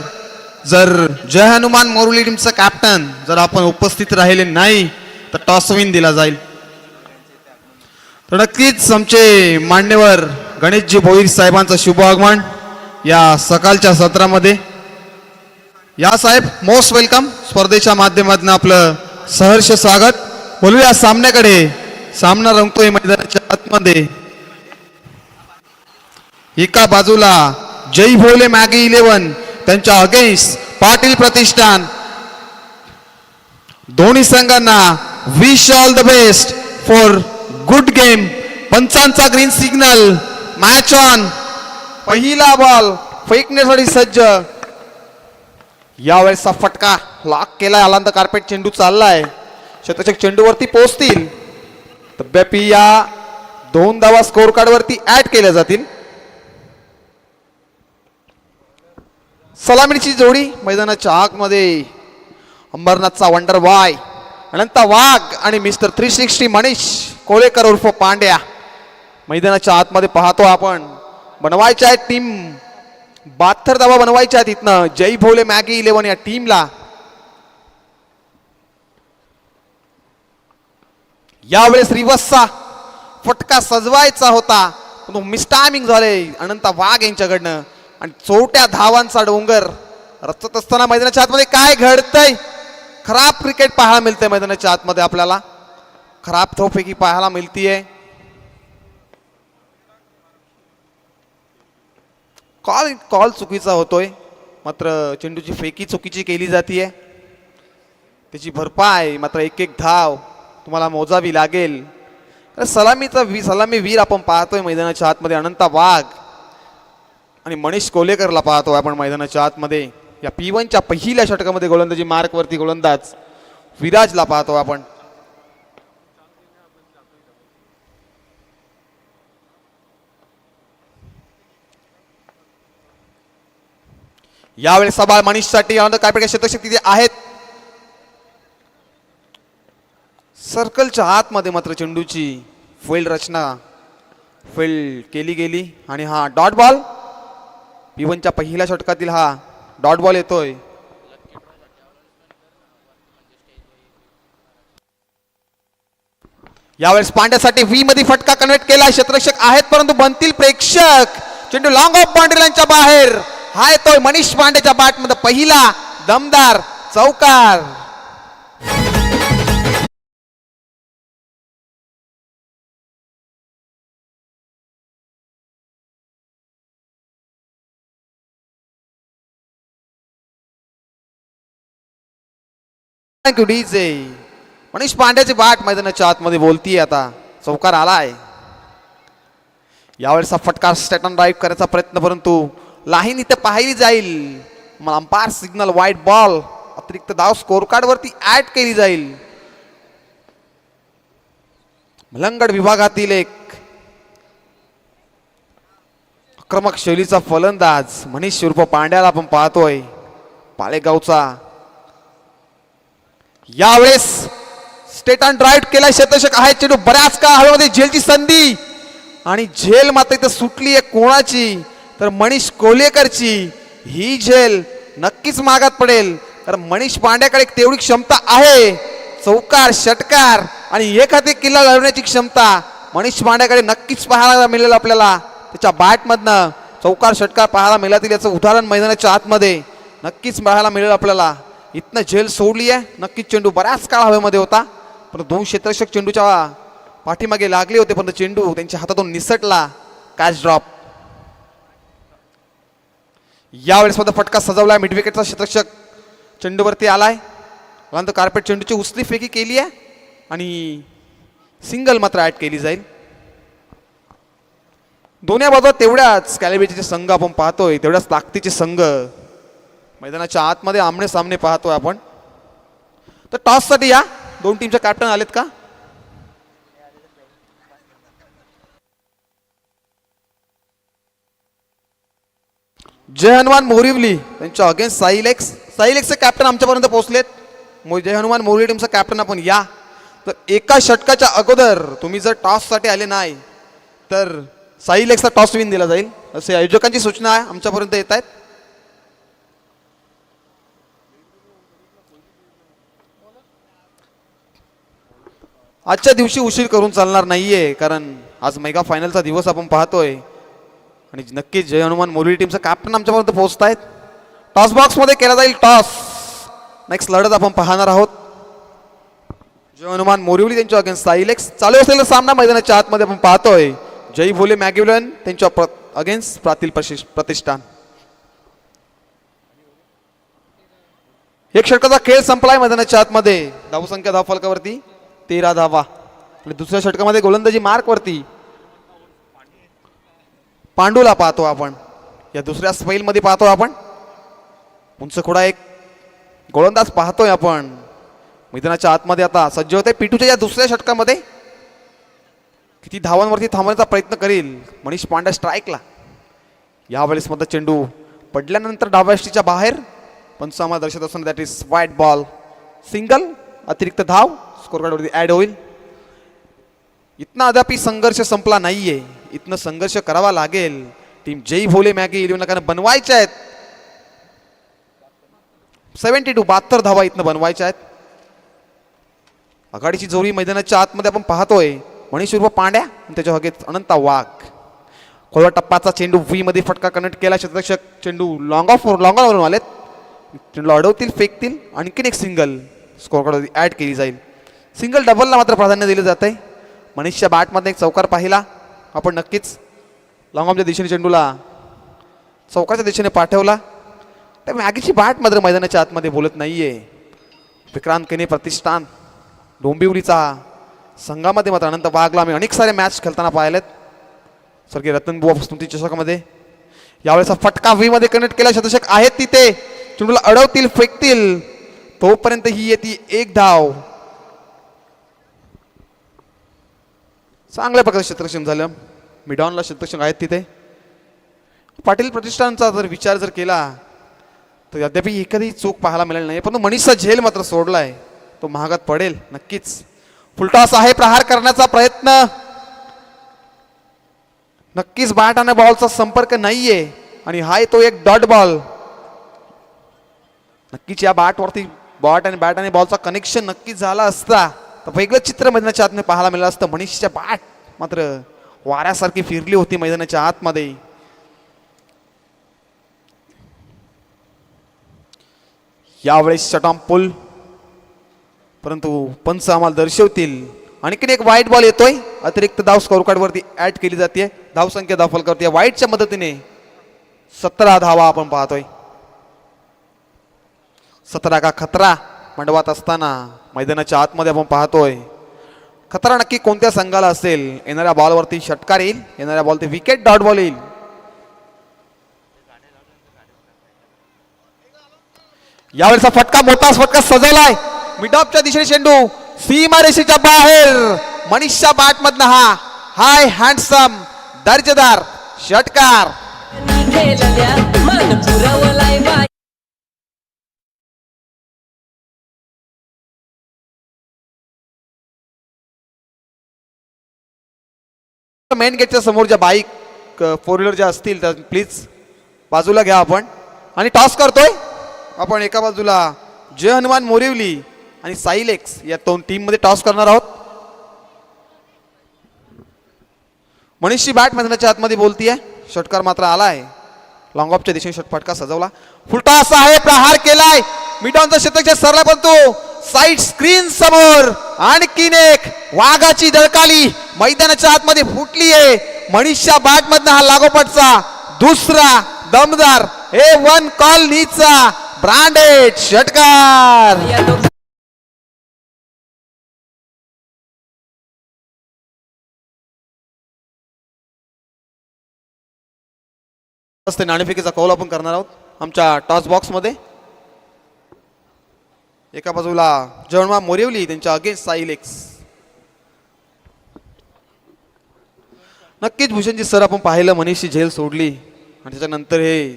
Speaker 2: जर जय हनुमान मोरिवली टीमचं कॅप्टन जर आपण उपस्थित राहिले नाही तर टॉस विन दिला जाईल. तर नक्कीच आमचे मान्यवर गणेशजी भोईर साहेबांचं शुभ आगमन या सकाळच्या सत्रामध्ये. या साहेब मोस्ट वेलकम. स्पर्धेच्या माध्यमातून आपलं सहर्ष स्वागत. बोलूया सामन्याकडे. सामना रंगतोय मैदानाच्या आतमध्ये. एका बाजूला जय भोले मॅगी 11 त्यांच्या अगेन्स्ट पाटील प्रतिष्ठान. दोन्ही संघांना wish all the best for good game. पंचांचा ग्रीन सिग्नल. Match on. पहिला बॉल फेकण्यासाठी सज्ज. यावेळेसचा फटका लॉक केलाय. आलांत कार्पेट चेंडू चाललाय. शतक चेंडूवरती पोहोचतील. तब्यापी या 2 धावा स्कोर कार्ड वरती ऍड केल्या जातील. सलामीची जोडी मैदानाच्या आतमध्ये अंबरनाथचा वंडर बॉय अनंत वाघ आणि मिस्टर 360 मनीष कोळेकर उर्फ पांड्या मैदानाच्या आतमध्ये पाहतो आपण. बनवायच्या आहेत टीम 72 धावा बनवायच्या आहेत इथनं जय भोले मॅगी 11 या टीमला. यावेळेस रिवर्सचा फटका सजवायचा होता तो मिसटायमिंग झाले अनंत वाघ यांच्याकडनं आणि चोट्या धावांचा डोंगर रचत असताना मैदानाच्या आतमध्ये काय घडतंय. खराब क्रिकेट पाहायला मिळतंय मैदानाच्या आतमध्ये. आपल्याला खराब थोपैकी पाहायला मिळतीये. कॉल चुकीचा होतोय. मात्र चेंडूची फेकी चुकीची केली जातीये. त्याची भरपाई मात्र एक धाव तुम्हाला मोजावी लागेल. सलामी वीर आपण पाहतोय मैदानाच्या आतमध्ये अनंता वाघ आणि मनीष कोलेकरला पाहतोय आपण मैदानाच्या आतमध्ये. या P1च्या पहिल्या षटकामध्ये गोलंदाजी मार्कवरती गोलंदाज विराजला पाहतो आपण. यावेळेस सबाल मनीषसाठी कार्पेट शतक तिथे आहेत. सर्कलच्या आतमध्ये मात्र चेंडूची फील्ड रचना केली गेली आणि हा डॉट बॉल. P1च्या पहिल्या षटकातील हा डॉट बॉल येतोय. यावेळेस पांड्यासाठी व्ही मध्ये फटका कन्व्हर्ट केला. क्षेत्ररक्षक आहेत परंतु बनतील प्रेक्षक. चेंडू लॉंग ऑफ बाउंड्री लाईनच्या बाहेर. हा येतोय मनीष पांडेच्या बॅट मध्ये पहिला दमदार चौकार. Thank you DJ. मनीष पांड्याची बॅट मैदानाच्या आतमध्ये बोलतीये आता. चौकार आलाय. यावेळेस फटका स्टॅटन ड्राईव्ह करायचा प्रयत्न परंतु लाईन इथे पाहिली जाईल. अंपायर सिग्नल वाईट बॉल. अतिरिक्त धाव स्कोर कार्ड वरती ऍड केली जाईल. मलंगड विभागातील एक आक्रमक शैलीचा फलंदाज मनीष उर्फ पांड्याला आपण पाहतोय पाळेगावचा. यावेळेस स्टेट अँड ड्राईव्ह केला. शतक आहे. चेंडू बऱ्याच काळ हवेमध्ये झेलची संधी आणि झेल मात्र इथं सुटली आहे कोणाची तर मनीष कोलेकरची. ही झेल नक्कीच मागात पडेल कारण मनीष पांड्याकडे तेवढी क्षमता आहे. चौकार षटकार आणि एखादी किल्ला लढवण्याची क्षमता मनीष पांड्याकडे नक्कीच पाहायला मिळेल. आपल्याला त्याच्या बॅटमधनं चौकार षटकार पाहायला मिळतील याचं उदाहरण मैदानाच्या आतमध्ये नक्कीच पाहायला मिळेल आपल्याला. इथनं झेल सोडली आहे. नक्कीच चेंडू बऱ्याच काळ हवेमध्ये होता पण दोन क्षेत्ररक्षक चेंडूच्या पाठीमागे लागले होते पण चेंडू त्यांच्या हातातून निसटला. Catch drop. यावेळेस मध्ये फटका सजवलाय. मिड विकेटचा क्षेत्ररक्षक चेंडूवरती आलाय. कार्पेट चेंडूची उचली फेकी केली आहे आणि सिंगल मात्र ऍड केली जाईल. दोन्ही बाजूला तेवढ्याच कॅलिबरचे संघ आपण पाहतोय. तेवढ्याच ताकदीचे संघ मैदानाच्या आतमध्ये आमने सामने पाहतोय आपण. तर टॉस साठी या दोन टीमचे कॅप्टन आलेत का? जय हनुमान मोरिवली त्यांच्या अगेन्स्ट साईलेक्सचे कॅप्टन आमच्यापर्यंत पोहोचलेत. जय हनुमान मोरिवली टीमचा कॅप्टन आपण या. तर एका षटकाच्या अगोदर तुम्ही जर टॉससाठी आले नाही तर साईलेक्सचा टॉस विन दिला जाईल असे आयोजकांची सूचना आहे आमच्यापर्यंत येत आहेत. आजच्या दिवशी उशीर करून चालणार नाहीये कारण आज मेगा फायनलचा दिवस आपण पाहतोय आणि नक्कीच जय हनुमान मोरिवली टीमचा कॅप्टन आमच्यापर्यंत पोहोचतायत. टॉस बॉक्स मध्ये केला जाईल टॉस. नेक्स्ट लढत आपण पाहणार आहोत जय हनुमान मोरिवली त्यांच्या अगेन्स्ट साईलेक्स. चालू असलेला सामना मैदानाच्या आतमध्ये आपण पाहतोय. जय भोले मॅग्युलन त्यांच्या अगेन्स्ट प्रातील प्रतिष्ठान. एक षटकाचा खेळ संपलाय मैदानाच्या आतमध्ये. धावसंख्या धावफलकावरती 13 धावा आणि दुसऱ्या षटकामध्ये गोलंदाजी मार्क वरती पांडूला पाहतो आपण. या दुसऱ्या स्पेल मध्ये पाहतो आपण उंच खोडा एक गोलंदाज पाहतोय आपण मैदानाच्या आतमध्ये. आता सज्ज होते पिटूच्या या दुसऱ्या षटकामध्ये किती धावांवरती थांबवण्याचा प्रयत्न करेल मनीष पांड्या स्ट्राईकला. यावेळेस मध्ये चेंडू पडल्यानंतर डाव्याष्टीच्या बाहेर पंचामा दर्शक असताना दॅट इज वाईट बॉल. सिंगल. अतिरिक्त धाव स्कोर कार्डवरती ऍड होईल. इथनं अद्यापी संघर्ष संपला नाहीये. इथनं संघर्ष करावा लागेल. Team Jai Bhole Maggi eleven बनवायच्या आहेत. 72 धावा इथनं बनवायच्या आहेत. आघाडीची जोडी मैदानाच्या आतमध्ये आपण पाहतोय मनीष उर्फ पांड्या आणि त्याच्या हगेत अनंता वाघ. खोलवा टप्प्याचा चेंडू व्ही मध्ये फटका कनेक्ट केला. क्षेत्ररक्षक चेंडू लॉंग ऑन आलेत. चेंडू अडवतील फेकतील. आणखीन एक सिंगल स्कोर कार्डवरती ऍड केली जाईल. सिंगल डबलला मात्र प्राधान्य दिले जात आहे. मनीषच्या बॅटमध्ये एक चौकार पाहिला आपण नक्कीच. लॉंग ऑफच्या दिशेने चेंडूला चौकाच्या दिशेने पाठवला. त्या मॅगीची बॅट मात्र मैदानाच्या आतमध्ये बोलत नाहीये. विक्रांत केने प्रतिष्ठान डोंबिवलीचा संघामध्ये मात्र अनंत वाघला आम्ही अनेक सारे मॅच खेळताना पाहिलेत स्वर्गीय रतनबुवा स्मृती चषकामध्ये. यावेळेचा फटका व्ही मध्ये कनेक्ट केला. शतशक आहेत तिथे, चेंडूला अडवतील, फेकतील, तोपर्यंत ही येते एक धाव. चांगल्या प्रकारे क्षेत्ररक्षण झालं. मिडॉनला क्षेत्ररक्षण आहेत तिथे. पाटील प्रतिष्ठानचा जर विचार जर केला तर अद्याप एखादी चूक पाहायला मिळाली नाही, परंतु मनीषचा झेल मात्र सोडलाय, तो महागात पडेल नक्कीच. फुलटॉस आहे, प्रहार करण्याचा प्रयत्न. नक्कीच बॅट आणि बॉलचा संपर्क नाहीये आणि हाय तो एक डॉट बॉल. नक्कीच या बॅटवरती बॉट आणि बॉलचा कनेक्शन नक्कीच झाला असता तर वेगळं चित्र मैदानाच्या आतमध्ये पाहायला मिळालं असतं. मनीषच्या बॅट मात्र वाऱ्यासारखी फिरली होती मैदानाच्या आतमध्ये. यावेळेस शटॉम पुल, परंतु पंच आम्हाला दर्शवतील. आणखीन एक वाईट बॉल येतोय, अतिरिक्त धाव स्कोर कार्ड वरती ऍड केली जाते. धाव संख्या धाव फलकावरती वाईटच्या मदतीने 17 धावा आपण पाहतोय. 17 का खतरा मंडवात असताना मैदानाच्या आतमध्ये आपण पाहतोय. खतरा नक्की कोणत्या संघाला असेल? येणाऱ्या बॉलवरती षटकार येईल, येणाऱ्या बॉल ते विकेट डॉट बॉल येईल. यावेळेचा फटका, मोठा फटका सजवलाय. मिडॉपच्या दिशेने चेंडू सीमारेषेच्या बाहेर. मनीषच्या बॅट मधनं हा हाय हँडसम दर्जेदार षटकार. मेन गेटच्या समोर ज्या बाईक फोर व्हीलर ज्या असतील त्या प्लीज बाजूला घ्या आपण. आणि टॉस करतोय आपण. एका बाजूला जय हनुमान मोरिवली आणि साइलेक्स या दोन टीम मध्ये टॉस करणार आहोत. मनीषची बॅट मैदानाच्या आतमध्ये बोलतीये. षटकार मात्र आलाय. लॉंग ऑफच्या दिशेने षटफटका सजवला. फुलटॉस आहे, प्रहार केलाय. मिडॉनचा शतक सरला, परंतु साइड स्क्रीन समोर आणखीन एक वाघाची दळकाली मैदानाच्या आतमध्ये फुटली आहे. मनीषच्या बॅट मधनं हा लागोपाठचा दुसरा दमदार A1 कॉलनीचा ब्रँडेड षटकार. नाणेफेकीचा कौल आपण करणार आहोत आमच्या टॉस बॉक्स मध्ये. एका बाजूला जवळमा मोरिवली, त्यांच्या अगेन्स्ट साइलेक्स. नक्कीच भूषणजी सर आपण पाहिलं, मनीषची झेल सोडली आणि त्याच्यानंतर हे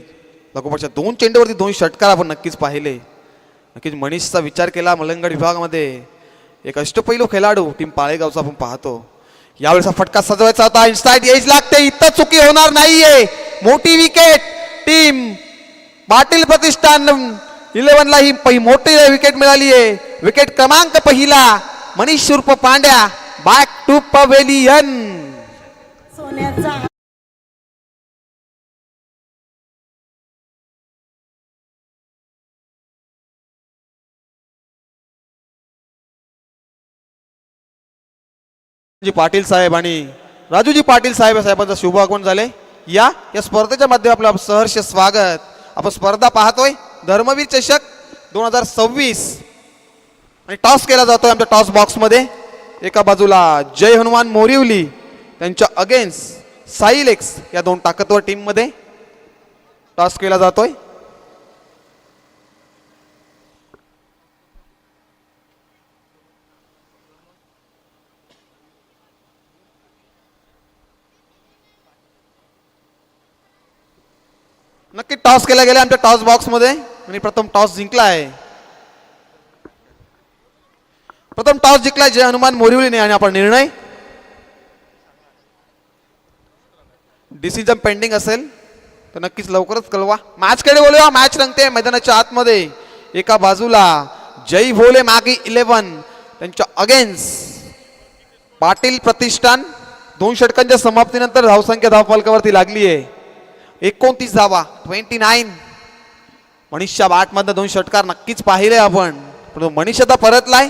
Speaker 2: लगोपाठच्या 2 चेंडूवरती 2 षटकार आपण नक्कीच पाहिले. नक्कीच मनीषचा विचार केला. मलंगड विभागामध्ये एक अष्टपैलू खेळाडू टीम पाळेगावचा आपण पाहतो. यावेळेसा फटका सजवायचा होता. इनसाइड एज लागते, इथं चुकी होणार नाहीये. मोठी विकेट टीम पाटील प्रतिष्ठान 11 ला ही मोठी विकेट मिळाली आहे. विकेट क्रमांक पहिला मनीष उर्फ पांड्या बॅक टू पवेलियन. जी पाटील साहेब आणि राजूजी पाटील साहेबांचा शुभागमन झाले. या स्पर्धेच्या माध्यमातून आपलं सहर्ष स्वागत. आपण स्पर्धा पाहतोय धर्मवीर चषक 2026 आणि टॉस केला जातोय आमच्या टॉस बॉक्स मध्ये. एका बाजूला जय हनुमान मोरिवली, त्यांच्या अगेन्स्ट साइलेक्स या 2 ताकदवर टीम मध्ये टॉस केला जातोय. नक्की टॉस केला गेला आमच्या टॉस बॉक्स मध्ये आणि प्रथम टॉस जिंकला आहे. प्रथम टॉस जिंकलाय जय हनुमान मोरिवलीने आणि आपण निर्णय डिसिजन पेंडिंग असेल तर नक्कीच लवकरच कळवा. मॅच कडे बोलूया. मॅच रंगते मैदानाच्या आतमध्ये. एका बाजूला जय भोले मागी 11, त्यांच्या अगेन्स्ट पाटील प्रतिष्ठान. 2 षटकांच्या समाप्तीनंतर धावसंख्या धावफलकावरती लागली आहे 29 धावा 29. मनीषच्या बॅट मधनं 2 षटकार नक्कीच पाहिले आपण, पण मनीष आता परतलाय.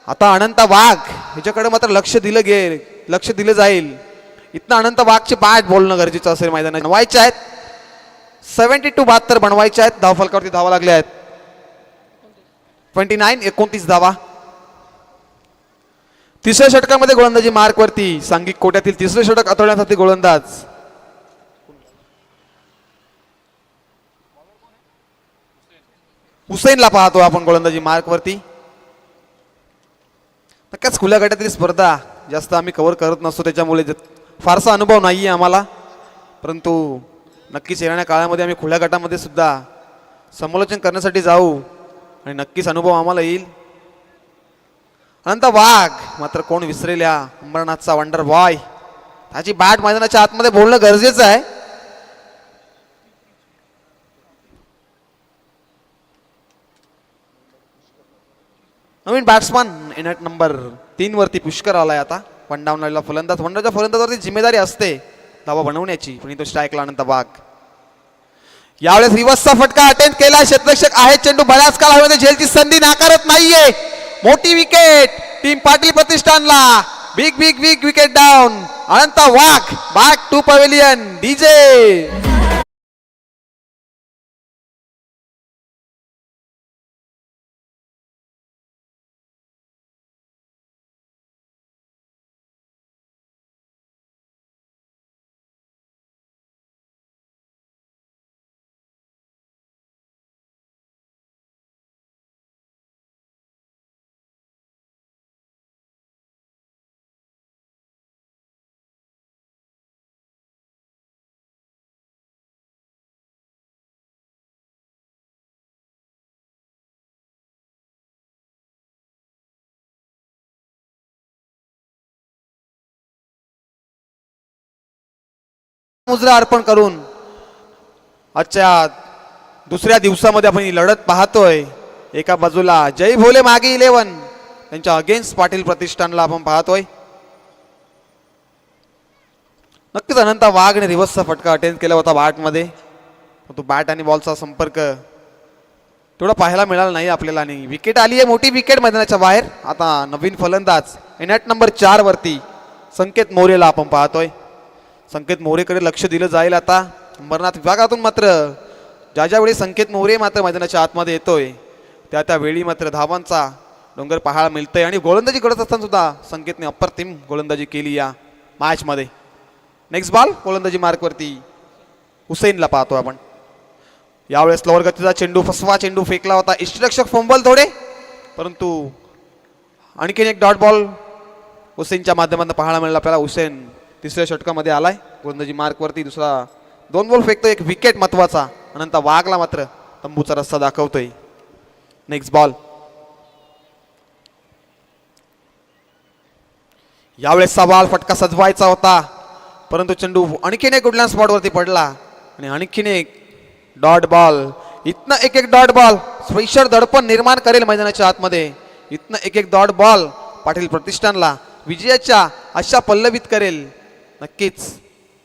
Speaker 2: आता अनंत वाघ ह्याच्याकडे मात्र लक्ष दिलं जाईल. इथनं अनंत वाघची बॅट बोलणं गरजेचं असेल. मैदानात बनवायचे आहेत 72 बनवायचे आहेत. धावफलकावरती धावा लागल्या आहेत 29 धावा. तिसऱ्या षटकामध्ये गोलंदाजी मार्क वरती सांघिक कोट्यातील तिसरे षटक आतवण्यासाठी गोलंदाज हुसेनला पाहतो आपण गोलंदाजी मार्क वरती. नक्कीच खुल्या गटातील स्पर्धा जास्त आम्ही कव्हर करत नसतो, त्याच्यामुळे फारसा अनुभव नाहीये आम्हाला, परंतु नक्कीच येणाऱ्या काळामध्ये आम्ही खुल्या गटामध्ये सुद्धा समालोचन करण्यासाठी जाऊ आणि नक्कीच अनुभव आम्हाला येईल. अनंत वाघ मात्र कोण विसरेल या अंबरनाथचा वंडर बॉय. त्याची बॅट मैदानाच्या आतमध्ये बोलणं गरजेचं आहे. नवीन बॅट्समन इनॅट नंबर 3 वरती पुष्कर आलाय. आता वन डाऊन आलेला फलंदाज, वनडाऊनच्या फलंदाजावरती जिम्मेदारी असते धावा बनवण्याची, पण तो स्ट्राईकला अनंत वाघ. यावेळेस रिव्हर्सचा फटका अटेम्प्ट केला, क्षेत्ररक्षक आहे, चेंडू बऱ्याच काळ हवेमध्ये झेलची संधी नाकारत नाहीये. मोठी विकेट टीम पाटील प्रतिष्ठानला. Big big big wicket down. Anant Wagh back to pavilion. DJ मुजरा अर्पण करून आजच्या दुसऱ्या दिवसामध्ये आपण ही लढत पाहतोय. एका बाजूला जय भोले मागे 11 त्यांच्या अगेन्स्ट पाटील प्रतिष्ठानला आपण पाहतोय. नक्कीच अनंत वाघने रिव्हर्सचा फटका अटेम्प्ट केला होता बॅटमध्ये, तो बॅट आणि बॉलचा संपर्क तेवढा पाहायला मिळाला नाही आपल्याला. आणि विकेट आली आहे, मोठी विकेट मैदानाच्या बाहेर. आता नवीन फलंदाज इनॅट नंबर 4 वरती संकेत मोरेला आपण पाहतोय. संकेत मोरेकडे लक्ष दिलं जाईल आता अंबरनाथ विभागातून. मात्र ज्या वेळी संकेत मोरे मात्र मैदानाच्या आतमध्ये येतोय त्या वेळी मात्र धावांचा डोंगर पाहायला मिळतंय. आणि गोलंदाजी करत असताना सुद्धा संकेतने अप्रतिम गोलंदाजी केली या मॅचमध्ये. नेक्स्ट बॉल गोलंदाजी मार्कवरती हुसेनला पाहतो आपण. यावेळेस स्लोअर गतीचा चेंडू, फसवा चेंडू फेकला होता, इष्टरक्षक फंबल थोडे, परंतु आणखीन एक डॉट बॉल हुसेनच्या माध्यमातून पाहायला मिळाला आपल्याला. हुसेन तिसऱ्या षटकामध्ये आलाय गोलंदाजी मार्कवरती. दुसरा 2 बॉल फेकतो, एक विकेट महत्वाचा. अनंत वाघला मात्र तंबूचा रस्ता दाखवतोय. Next ball. यावेळेसचा बॉल फटका सजवायचा होता, परंतु चेंडू आणखीन एक गुडलँड स्पॉटवरती पडला आणि आणखीन एक डॉट बॉल. इथनं एक डॉट बॉल स्पेशल दडपण निर्माण करेल मैदानाच्या आतमध्ये. इथनं एक डॉट बॉल पाटील प्रतिष्ठानला विजयाच्या आशा पल्लवित करेल नक्कीच.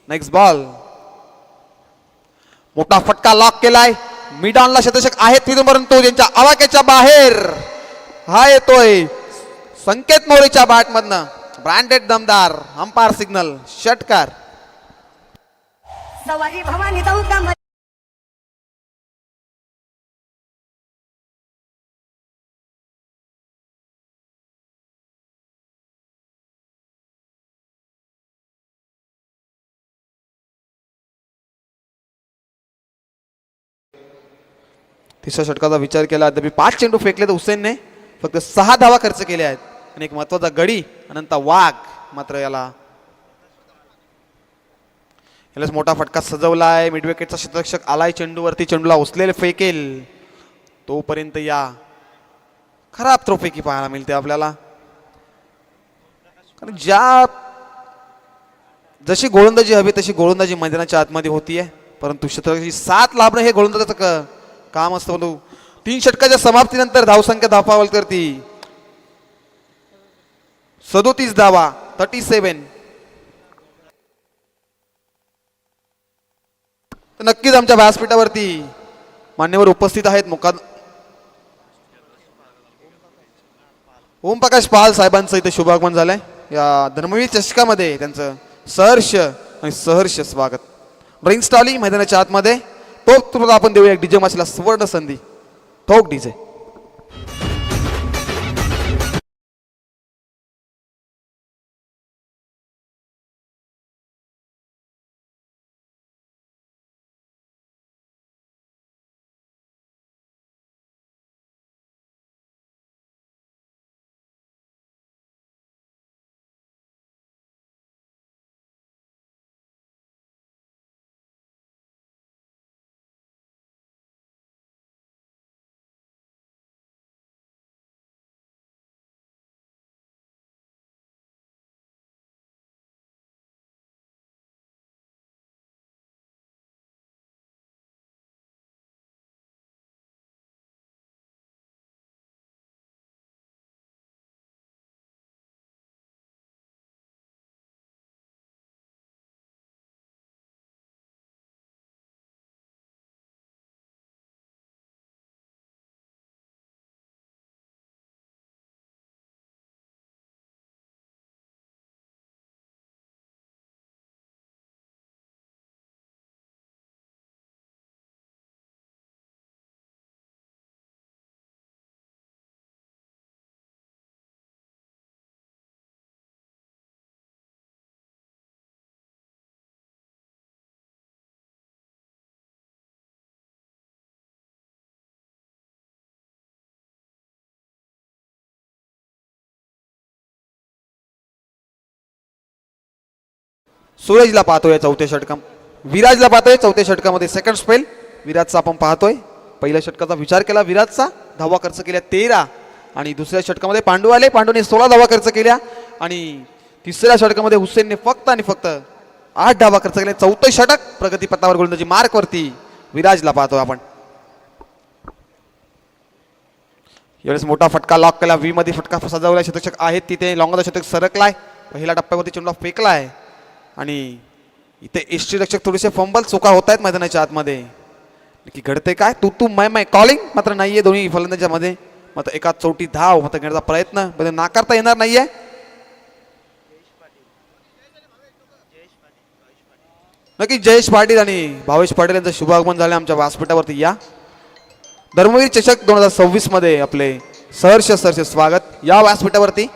Speaker 2: Next ball. मोठा फटका लॉक केलाय, मिड ऑनला क्षेत्ररक्षक आहेत तिथून, परंतु त्यांच्या आवाक्याच्या बाहेर हा येतोय संकेत मोरेच्या बॅटमधनं. ब्रँडेड दमदार अंपायर सिग्नल षटकार.
Speaker 3: सवारी भवानी जाऊ का
Speaker 2: तिसऱ्या षटकाचा विचार केला अद्याप 5 चेंडू फेकले तर हुसेनने फक्त 6 धावा खर्च केल्या आहेत. आणि एक महत्वाचा गडी अनंत वाघ मात्र याला मोठा फटका सजवलाय. मिड विकेटचा क्षेत्ररक्षक आलाय चेंडूवरती, चेंडूला उचलेले फेकेल तोपर्यंत या खराब थ्रोफेकी पाहायला मिळते आपल्याला. कारण जशी गोलंदाजी हवी तशी गोलंदाजी मैदानाच्या आतमध्ये होतीये, परंतु क्षेत्ररक्षकाची साथ लाभणं हे गोलंदाजाचं काम असतं. परंतु 3 षटकाच्या समाप्तीनंतर धावसंख्या धापावल करती 37 धावा 37. नक्कीच आमच्या व्यासपीठावरती मान्यवर उपस्थित आहेत. ओमप्रकाश पाल साहेबांचं इथे शुभागमन झालंय. या धर्मवीर चषकामध्ये त्यांचं सहर्ष आणि सहर्ष स्वागत. ड्रिंक स्टॉली मैदानाच्या आतमध्ये तो आपण देऊया एक डीजे मॅचला सुवर्ण संधी. ठोक डीजे. सूरजला पाहतोय चौथ्या षटका, विराजला पाहतोय चौथ्या षटकामध्ये सेकंड स्पेल विराजचा आपण पाहतोय. पहिल्या षटकाचा विचार केला विराजचा, धावा खर्च केल्या 13 आणि दुसऱ्या षटकामध्ये पांडू आले, पांडूने 16 धावा खर्च केल्या आणि तिसऱ्या षटकामध्ये हुसेनने फक्त आणि फक्त 8 धावा खर्च केल्या. चौथं षटक प्रगतीपथावर गोलंदाजी मार्क वरती विराजला पाहतोय आपण. यावेळेस मोठा फटका लॉक केला, व्ही मध्ये फटका सजवला, शतक आहेत तिथे लॉंगदा शतक सरकलाय, पहिल्या टप्प्यावरती चेंडू फेकलाय आणि इथे यष्टीरक्षक थोडेसे फंबल चुका होत आहेत मैदानाच्या आतमध्ये. नक्की घडते काय, तू मै कॉलिंग मात्र नाहीये दोन्ही फलंदाजांच्या मध्ये. मात्र एका चौटी धाव मात्र घेण्याचा प्रयत्न नाकारता येणार नाहीये. नक्की जयेश पाटील आणि भावेश पाटील यांचं शुभागमन झालं आमच्या व्यासपीठावरती. या धर्मवीर चषक 2026 मध्ये आपले सहर्ष स्वागत या व्यासपीठावरती.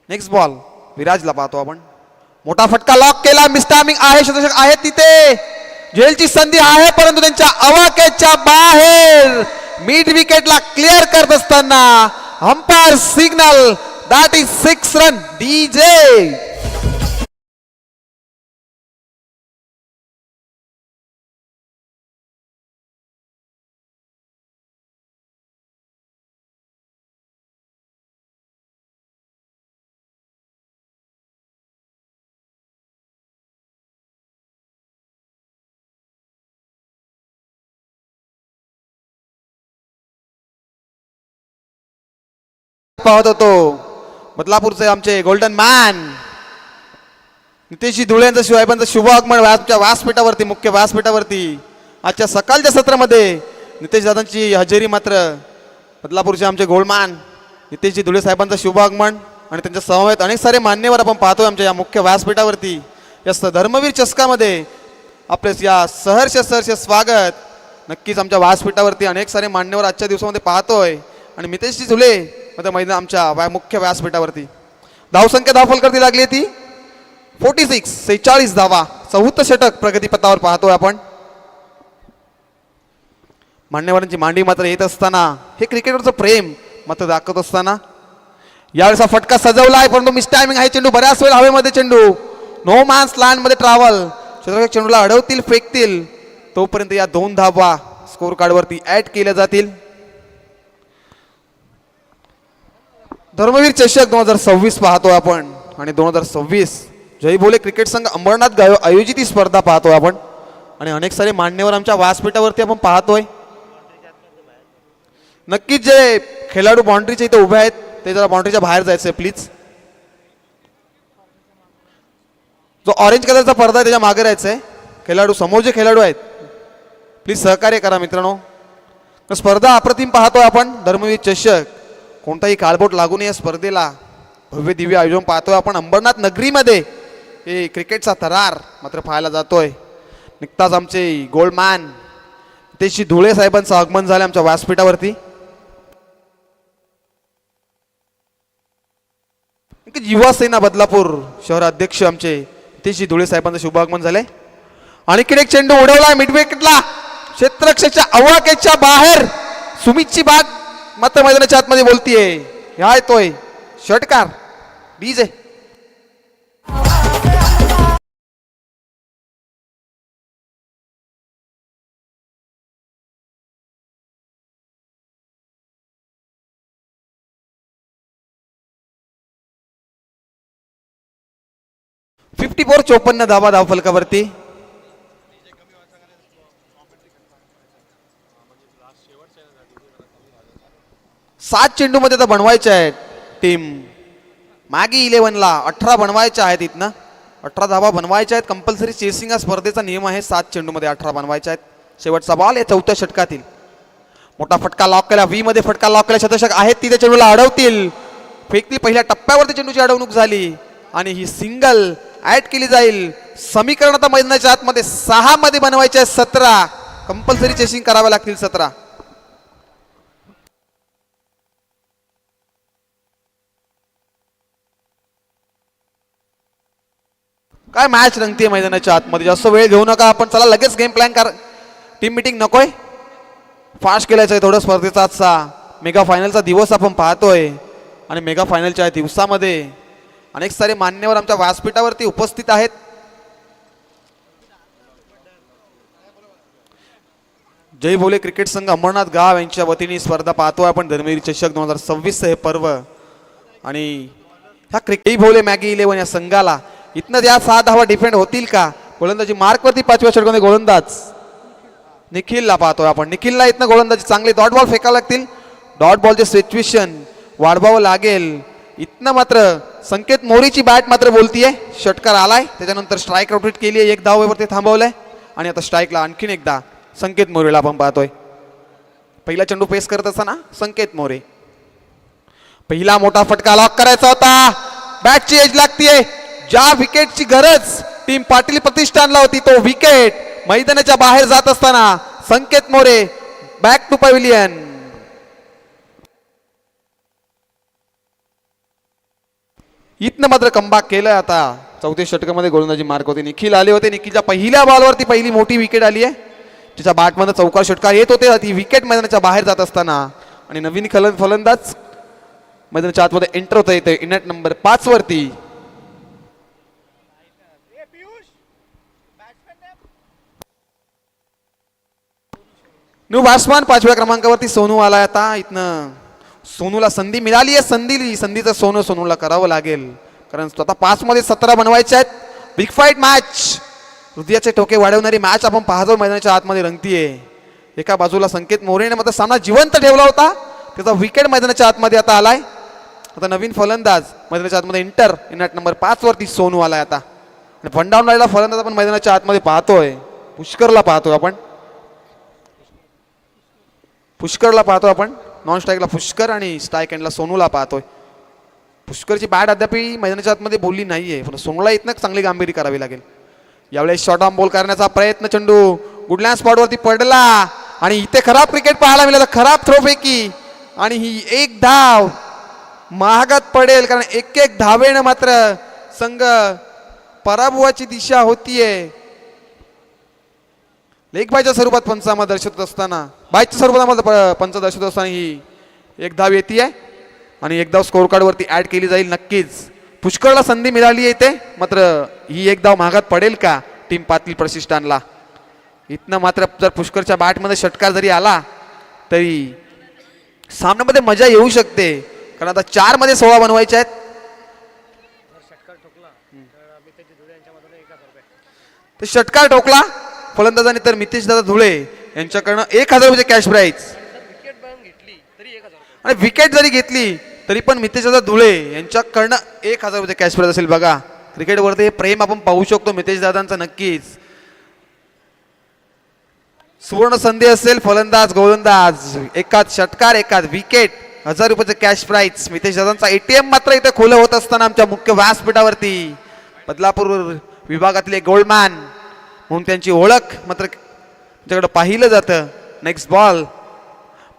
Speaker 2: नेक्स्ट बॉल विराजला पाहतो आपण. मोठा फटका लॉक केला, मिस्टामिंग आहे, शतक आहे तिथे, झेलची संधी आहे परंतु त्यांच्या आवाक्याच्या बाहेर मिड विकेटला क्लिअर करत असताना umpire signal, that is 6 run DJ. पाहत होतो बदलापूरचे आमचे गोल्डन मॅन नितेशजी धुळे यांचं शिवायबांचं शुभ आगमन आमच्या व्यासपीठावरती, मुख्य व्यासपीठावरती. आजच्या सकाळच्या सत्रामध्ये नितेश दादांची हजेरी मात्र बदलापूरचे आमचे गोल्डमॅन नितेशजी धुळे साहेबांचं शुभ आगमन आणि त्यांच्या समवेत अनेक सारे मान्यवर आपण पाहतोय आमच्या या मुख्य व्यासपीठावरती. या धर्मवीर चषकामध्ये आपले या सहर्ष स्वागत. नक्कीच आमच्या व्यासपीठावरती अनेक सारे मान्यवर आजच्या दिवसामध्ये पाहतोय आणि नितेशजी धुळे मध्ये मैदान आमच्या मुख्य व्यासपीठावरती. धावसंख्या धावफलकावरती लागली ती 46 धावा, 4 षटक प्रगतीपथावर पाहतोय आपण. मान्यवरांची मांडी मात्र येत असताना हे क्रिकेटवरचं प्रेम मात्र दाखवत असताना यावेळेस हा फटका सजवला आहे परंतु मिस टायमिंग आहे. चेंडू बऱ्याच वेळ हवेमध्ये, चेंडू नो मॅन्स लँड मध्ये ट्रॅव्हल, शतक चेंडूला अडवतील, फेकतील, तोपर्यंत या 2 धावा स्कोर कार्डवरती ऍड केल्या जातील. धर्मवीर चषक 2026 पाहतोय आपण आणि 2026 जय बोले क्रिकेट संघ अंबरनाथ आयोजित ही स्पर्धा पाहतोय आपण आणि अनेक सारे मान्यवर आमच्या व्यासपीठावरती आपण पाहतोय. नक्कीच जे खेळाडू बाउंड्रीच्या इथे उभे आहेत ते जरा बाउंड्रीच्या बाहेर जायचंय प्लीज. जो ऑरेंज कलरचा पडदा आहे त्याच्या मागे राहायचंय. खेळाडू समोर जे खेळाडू आहेत प्लीज सहकार्य करा मित्रांनो. स्पर्धा अप्रतिम पाहतोय आपण. धर्मवीर चषक कोणताही काळबोट लागू नये या स्पर्धेला भव्य दिव्य आयोजन पाहतोय आपण. अंबरनाथ नगरीमध्ये हे क्रिकेटचा थरार मात्र पाहायला जातोय. नुकताच आमचे गोल्डमॅन नितेशजी धुळे साहेबांचं आगमन झालं आमच्या व्यासपीठावरती. युवा सेना बदलापूर शहर अध्यक्ष आमचे नितेशजी धुळे साहेबांचं शुभ आगमन झालंय आणि एक चेंडू उडवला मिड विकेटला, क्षेत्ररक्षकाच्या आवाक्याच्या बाहेर. सुमितची बाग मात्र मैदानाच्या आतमध्ये बोलतीये. ह्या येतोय षटकार डीजे. $54 54 धावा धावफलकावरती. सात चेंडू मध्ये आता बनवायचे आहेत टीम मॅगी 11ला 18 बनवायच्या आहेत. इथनं 18 धावा बनवायच्या आहेत. कंपल्सरी चेसिंग हा स्पर्धेचा नियम आहे. 7 चेंडू मध्ये 18 बनवायच्या आहेत. शेवटचा बॉल या 4थ्या षटकातील. मोठा फटका लॉक केला, व्ही मध्ये फटका लॉक केला, शतक आहेत तिथे, चेंडूला अडवतील, फेकतील. पहिल्या टप्प्यावरती चेंडूची अडवणूक झाली आणि ही सिंगल ऍड केली जाईल. समीकरण आता मैदानाच्या आतमध्ये 6 मध्ये बनवायचे आहेत. 17 कंपल्सरी चेसिंग कराव्या लागतील. 17 काय मॅच रंगतीये मैदानाच्या आतमध्ये. जास्त वेळ घेऊ नका आपण. चला लगेच गेम प्लॅन कर. टीम मीटिंग नकोय, फास्ट केलायचं आहे थोडं. स्पर्धेचा आजचा मेगा फायनलचा दिवस आपण पाहतोय. आणि मेगा फायनलच्या दिवसामध्ये अनेक सारे मान्यवर आमच्या व्यासपीठावरती उपस्थित आहेत. जय भोले क्रिकेट संघ अंबरनाथ गाव यांच्या वतीने स्पर्धा पाहतोय आपण. धर्मवीर चषक 2026 हे पर्व आणि ह्या जय भोले मॅगी 11 या संघाला इथनं या 6 धावा डिफेंड होतील का? गोलंदाजी मार्कवरती 5व्या षटकामध्ये गोलंदाज निखिलला पाहतोय आपण. निखिलला इथनं गोलंदाजी चांगली डॉट बॉल फेकावं लागतील. डॉट बॉलचे सिच्युएशन वाढवावं लागेल. इथनं मात्र संकेत मोरेची बॅट मात्र बोलतीये. षटकार आलाय, त्याच्यानंतर स्ट्राईक रोटेट केली आहे, 1 धावेवरती थांबवलंय आणि आता स्ट्राईकला आणखीन एकदा संकेत मोरेला आपण पाहतोय. पहिला चेंडू पेस करत असताना संकेत मोरे. पहिला मोठा फटका लॉक करायचा होता. बॅटची एज लागतीये. ज्या विकेटची गरज टीम पाटील प्रतिष्ठानला होती तो विकेट मैदानाच्या बाहेर जात असताना संकेत मोरे बॅक टू पॅव्हिलियन. इथनं मात्र कमबॅक केलं. आता 4थ्या षटकामध्ये गोलंदाजी मार्क होते. निखिल आले होते. निखिलच्या पहिल्या बॉलवरती पहिली मोठी विकेट आली आहे. तिच्या बॅटमध्ये चौकार षटकार येत होते. ती विकेट मैदानाच्या बाहेर जात असताना आणि नवीन फलंदाज मैदानाच्या आतमध्ये एंटर होता येते नेट नंबर 5 वरती. न्यू बॅट्समॅन 5व्या क्रमांकावरती सोनू आलाय. आता इथनं सोनूला संधी मिळाली आहे. संधीचं सोनूला करावं लागेल, कारण स्वतः 5 मध्ये 17 बनवायचे आहेत. बिग फाईट मॅच, हृदयाचे ठोके वाढवणारी मॅच आपण पाहतो मैदानाच्या आतमध्ये रंगतीये. एका बाजूला संकेत मोरेने मात्र सामना जिवंत ठेवला होता. त्याचा विकेट मैदानाच्या आतमध्ये आता आलाय. आता नवीन फलंदाज मैदानाच्या आतमध्ये एंटर नेट नंबर 5 वरती सोनू आलाय. आता वन डाऊन राहिला फलंदाज आपण मैदानाच्या आतमध्ये पाहतोय. पुष्करला पाहतोय आपण. नॉन स्ट्राईकला पुष्कर आणि स्ट्राईक एंडला सोनूला पाहतोय. पुष्करची बॅट अद्याप मैदानाच्या आतमध्ये बोलली नाहीये, पण सोनूला इथनं चांगली कामगिरी करावी लागेल. यावेळेस शॉर्ट आर्म बॉल करण्याचा प्रयत्न. चेंडू गुडलँड स्पॉटवरती पडला आणि इथे खराब क्रिकेट पाहायला मिळालं. खराब थ्रोफेकी आणि ही 1 धाव महागात पडेल, कारण 1-1 धावेनं मात्र संघ पराभवाची दिशा होतीये. लेग बायच्या स्वरूपात पंचामा दर्शवत असताना बायच्या स्वरूपात पंच दर्शवत असताना ही 1 धाव येते आणि 1 धाव स्कोर कार्ड वरती ऍड केली जाईल. नक्कीच पुष्कळला संधी मिळाली आहे इथे, मात्र ही 1 धाव महागात पडेल का टीम पाटील प्रतिष्ठानला? इथनं मात्र जर पुष्करच्या बॅटमध्ये षटकार जरी आला तरी सामन्यामध्ये मजा येऊ शकते, कारण आता 4 मध्ये 16 बनवायचे आहेत. ते षटकार ठोकला फलंदाजांनी, तर मितेश दादा धुळे यांच्याकडनं 1000 रुपये कॅश प्राईज. आणि विकेट जरी घेतली तरी पण मितेश दादा धुळे यांच्याकडनं 1000 रुपये कॅश प्राईज असेल. बघा क्रिकेटवरती प्रेम आपण पाहू शकतो मितेश दादांचं. नक्कीच सुवर्ण संधी असेल. फलंदाज गोलंदाज एकाच षटकार एकाच विकेट 1000 रुपयाचे कॅश प्राईज. मितेश दादांचा एटीएम मात्र इथे खुलं होत असताना आमच्या मुख्य व्यासपीठावरती बदलापूर विभागातले गोल्डमॅन म्हणून त्यांची ओळख मात्र त्यांच्याकडे पाहिलं जातं. नेक्स्ट बॉल,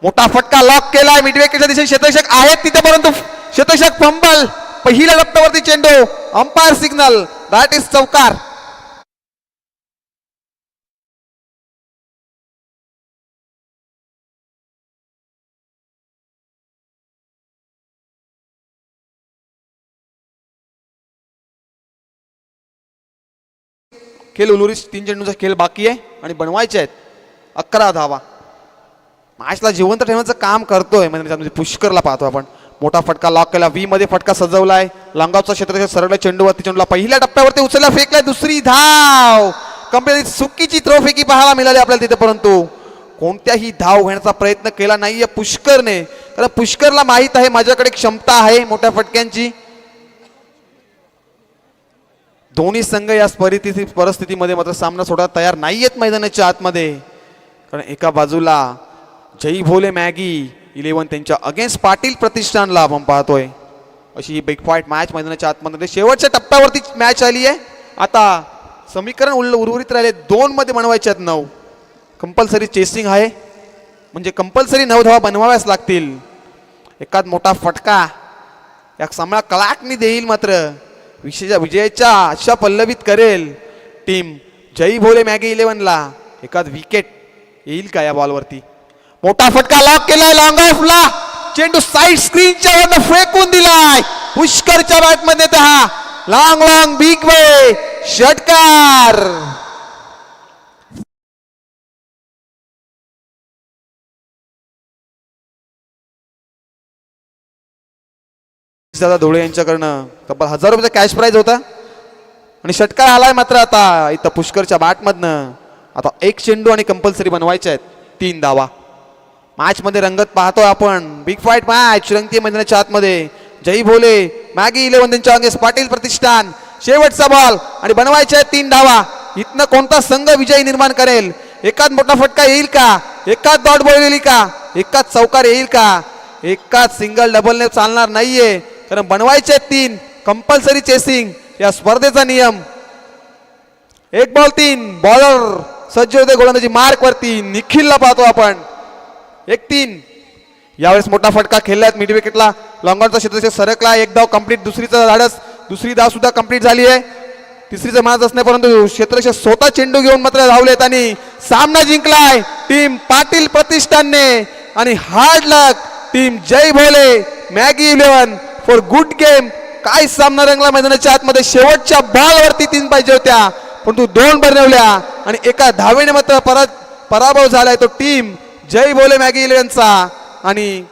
Speaker 2: मोठा फटका लॉक केलाय. मिडविकेटच्या दिशेने शतक आहेत तिथे, परंतु शतक फंबल. पहिल्या टप्प्यावरती चेंडू, अंपायर सिग्नल, दॅट इज चौकार. खेळ उलुरीस 3 चेंडूचा खेळ बाकी आहे आणि बनवायचे आहेत 11 धावा. मॅचला जिवंत ठेवण्याचं काम करतोय म्हणजे पुष्करला पाहतो आपण. मोठा फटका लॉक केला. व्ही मध्ये फटका सजवलाय. लांगावचा क्षेत्र सरळ चेंडूवरती. चेंडूला पहिल्या टप्प्यावरती उचलला, फेकलाय. 2री धाव. कंप्लीट चुकीची थ्रोफेकी पाहायला मिळाली आपल्याला तिथे, परंतु कोणत्याही धाव घेण्याचा प्रयत्न केला नाहीये पुष्करने, कारण पुष्करला माहित आहे माझ्याकडे क्षमता आहे मोठ्या फटक्यांची. दोन्ही संघ या परिस्थितीमध्ये मात्र सामना सोडायला तयार नाहीयेत मैदानाच्या आतमध्ये, कारण एका बाजूला जय भोले मॅगी 11 त्यांच्या अगेन्स्ट पाटील प्रतिष्ठानला आपण पाहतोय. अशी ही बिग फाईट मॅच मैदानाच्या आतमध्ये शेवटच्या टप्प्यावरती मॅच आली आहे. आता समीकरण उर्वरित राहिले 2 मध्ये बनवायचे आहेत 9. कंपल्सरी चेसिंग आहे, म्हणजे कंपल्सरी 9 धावा बनवाव्याच लागतील. एकाच मोठा फटका या सामना कलाटणी देईल, मात्र विजयाच्या आशा पल्लवित करेल टीम जय भोले मॅगी 11ला. एकाच विकेट येईल का या बॉलवरती? मोठा फटका लॉक केलाय. लॉंग ऑफला चेंडू साईड स्क्रीनच्या वरनं फेकून दिलाय. पुष्करच्या बॅट मध्ये हा लॉंग लॉंग बिग वे षटकार. दादा धोळे यांच्याकडनं तब्बल 1000 रुपयाचा कॅश प्राइज होता आणि षटकार आलाय मात्र आता इथं पुष्करच्या बॅट मधनं. आता एक चेंडू आणि कंपल्सरी बनवायचे आहेत 3 धावा. मॅच मध्ये रंगत पाहतोय आपण. बिग फाईट मॅच रंगती मैदानाच्या आतमध्ये. जय भोले मॅगी 11 त्यांच्या अंगेस पाटील प्रतिष्ठान. शेवटचा बॉल आणि बनवायचे आहेत 3 धावा. इथनं कोणता संघ विजयी निर्माण करेल? एकाच मोठा फटका येईल का? एकाच डॉट बॉल येईल का? एकाच चौकार येईल का? एकाच सिंगल डबलने चालणार नाहीये, कारण बनवायचे आहेत 3 कंपल्सरी चेसिंग या स्पर्धेचा नियम. 1 बॉल 3 बॉलर सज्ज होते गोलंदाजी मार्क वरती. निखिलला पाहतो आपण. 1-3 यावेळेस मोठा फटका खेळलाय मिड विकेटला. लॉंगॉनचा क्षेत्ररक्षक सरकला. 1 धाव कंप्लीट. दुसरीचा धाडस. दुसरी धाव सुद्धा कंप्लीट झाली आहे. तिसरीचं मानत असणे परंतु क्षेत्ररक्षक स्वतः चेंडू घेऊन मात्र धावलेत आणि सामना जिंकलाय टीम पाटील प्रतिष्ठानने. आणि hard luck team Jai Bhole Maggi 11 for good game. काय सामना रंगला मैदानाच्या आतमध्ये. शेवटच्या बॉलवरती 3 पाहिजे होत्या परंतु 2 बनवल्या आणि एका धावेने मात्र पराभव झालाय तो टीम जय भोले मॅगी 11चा. आणि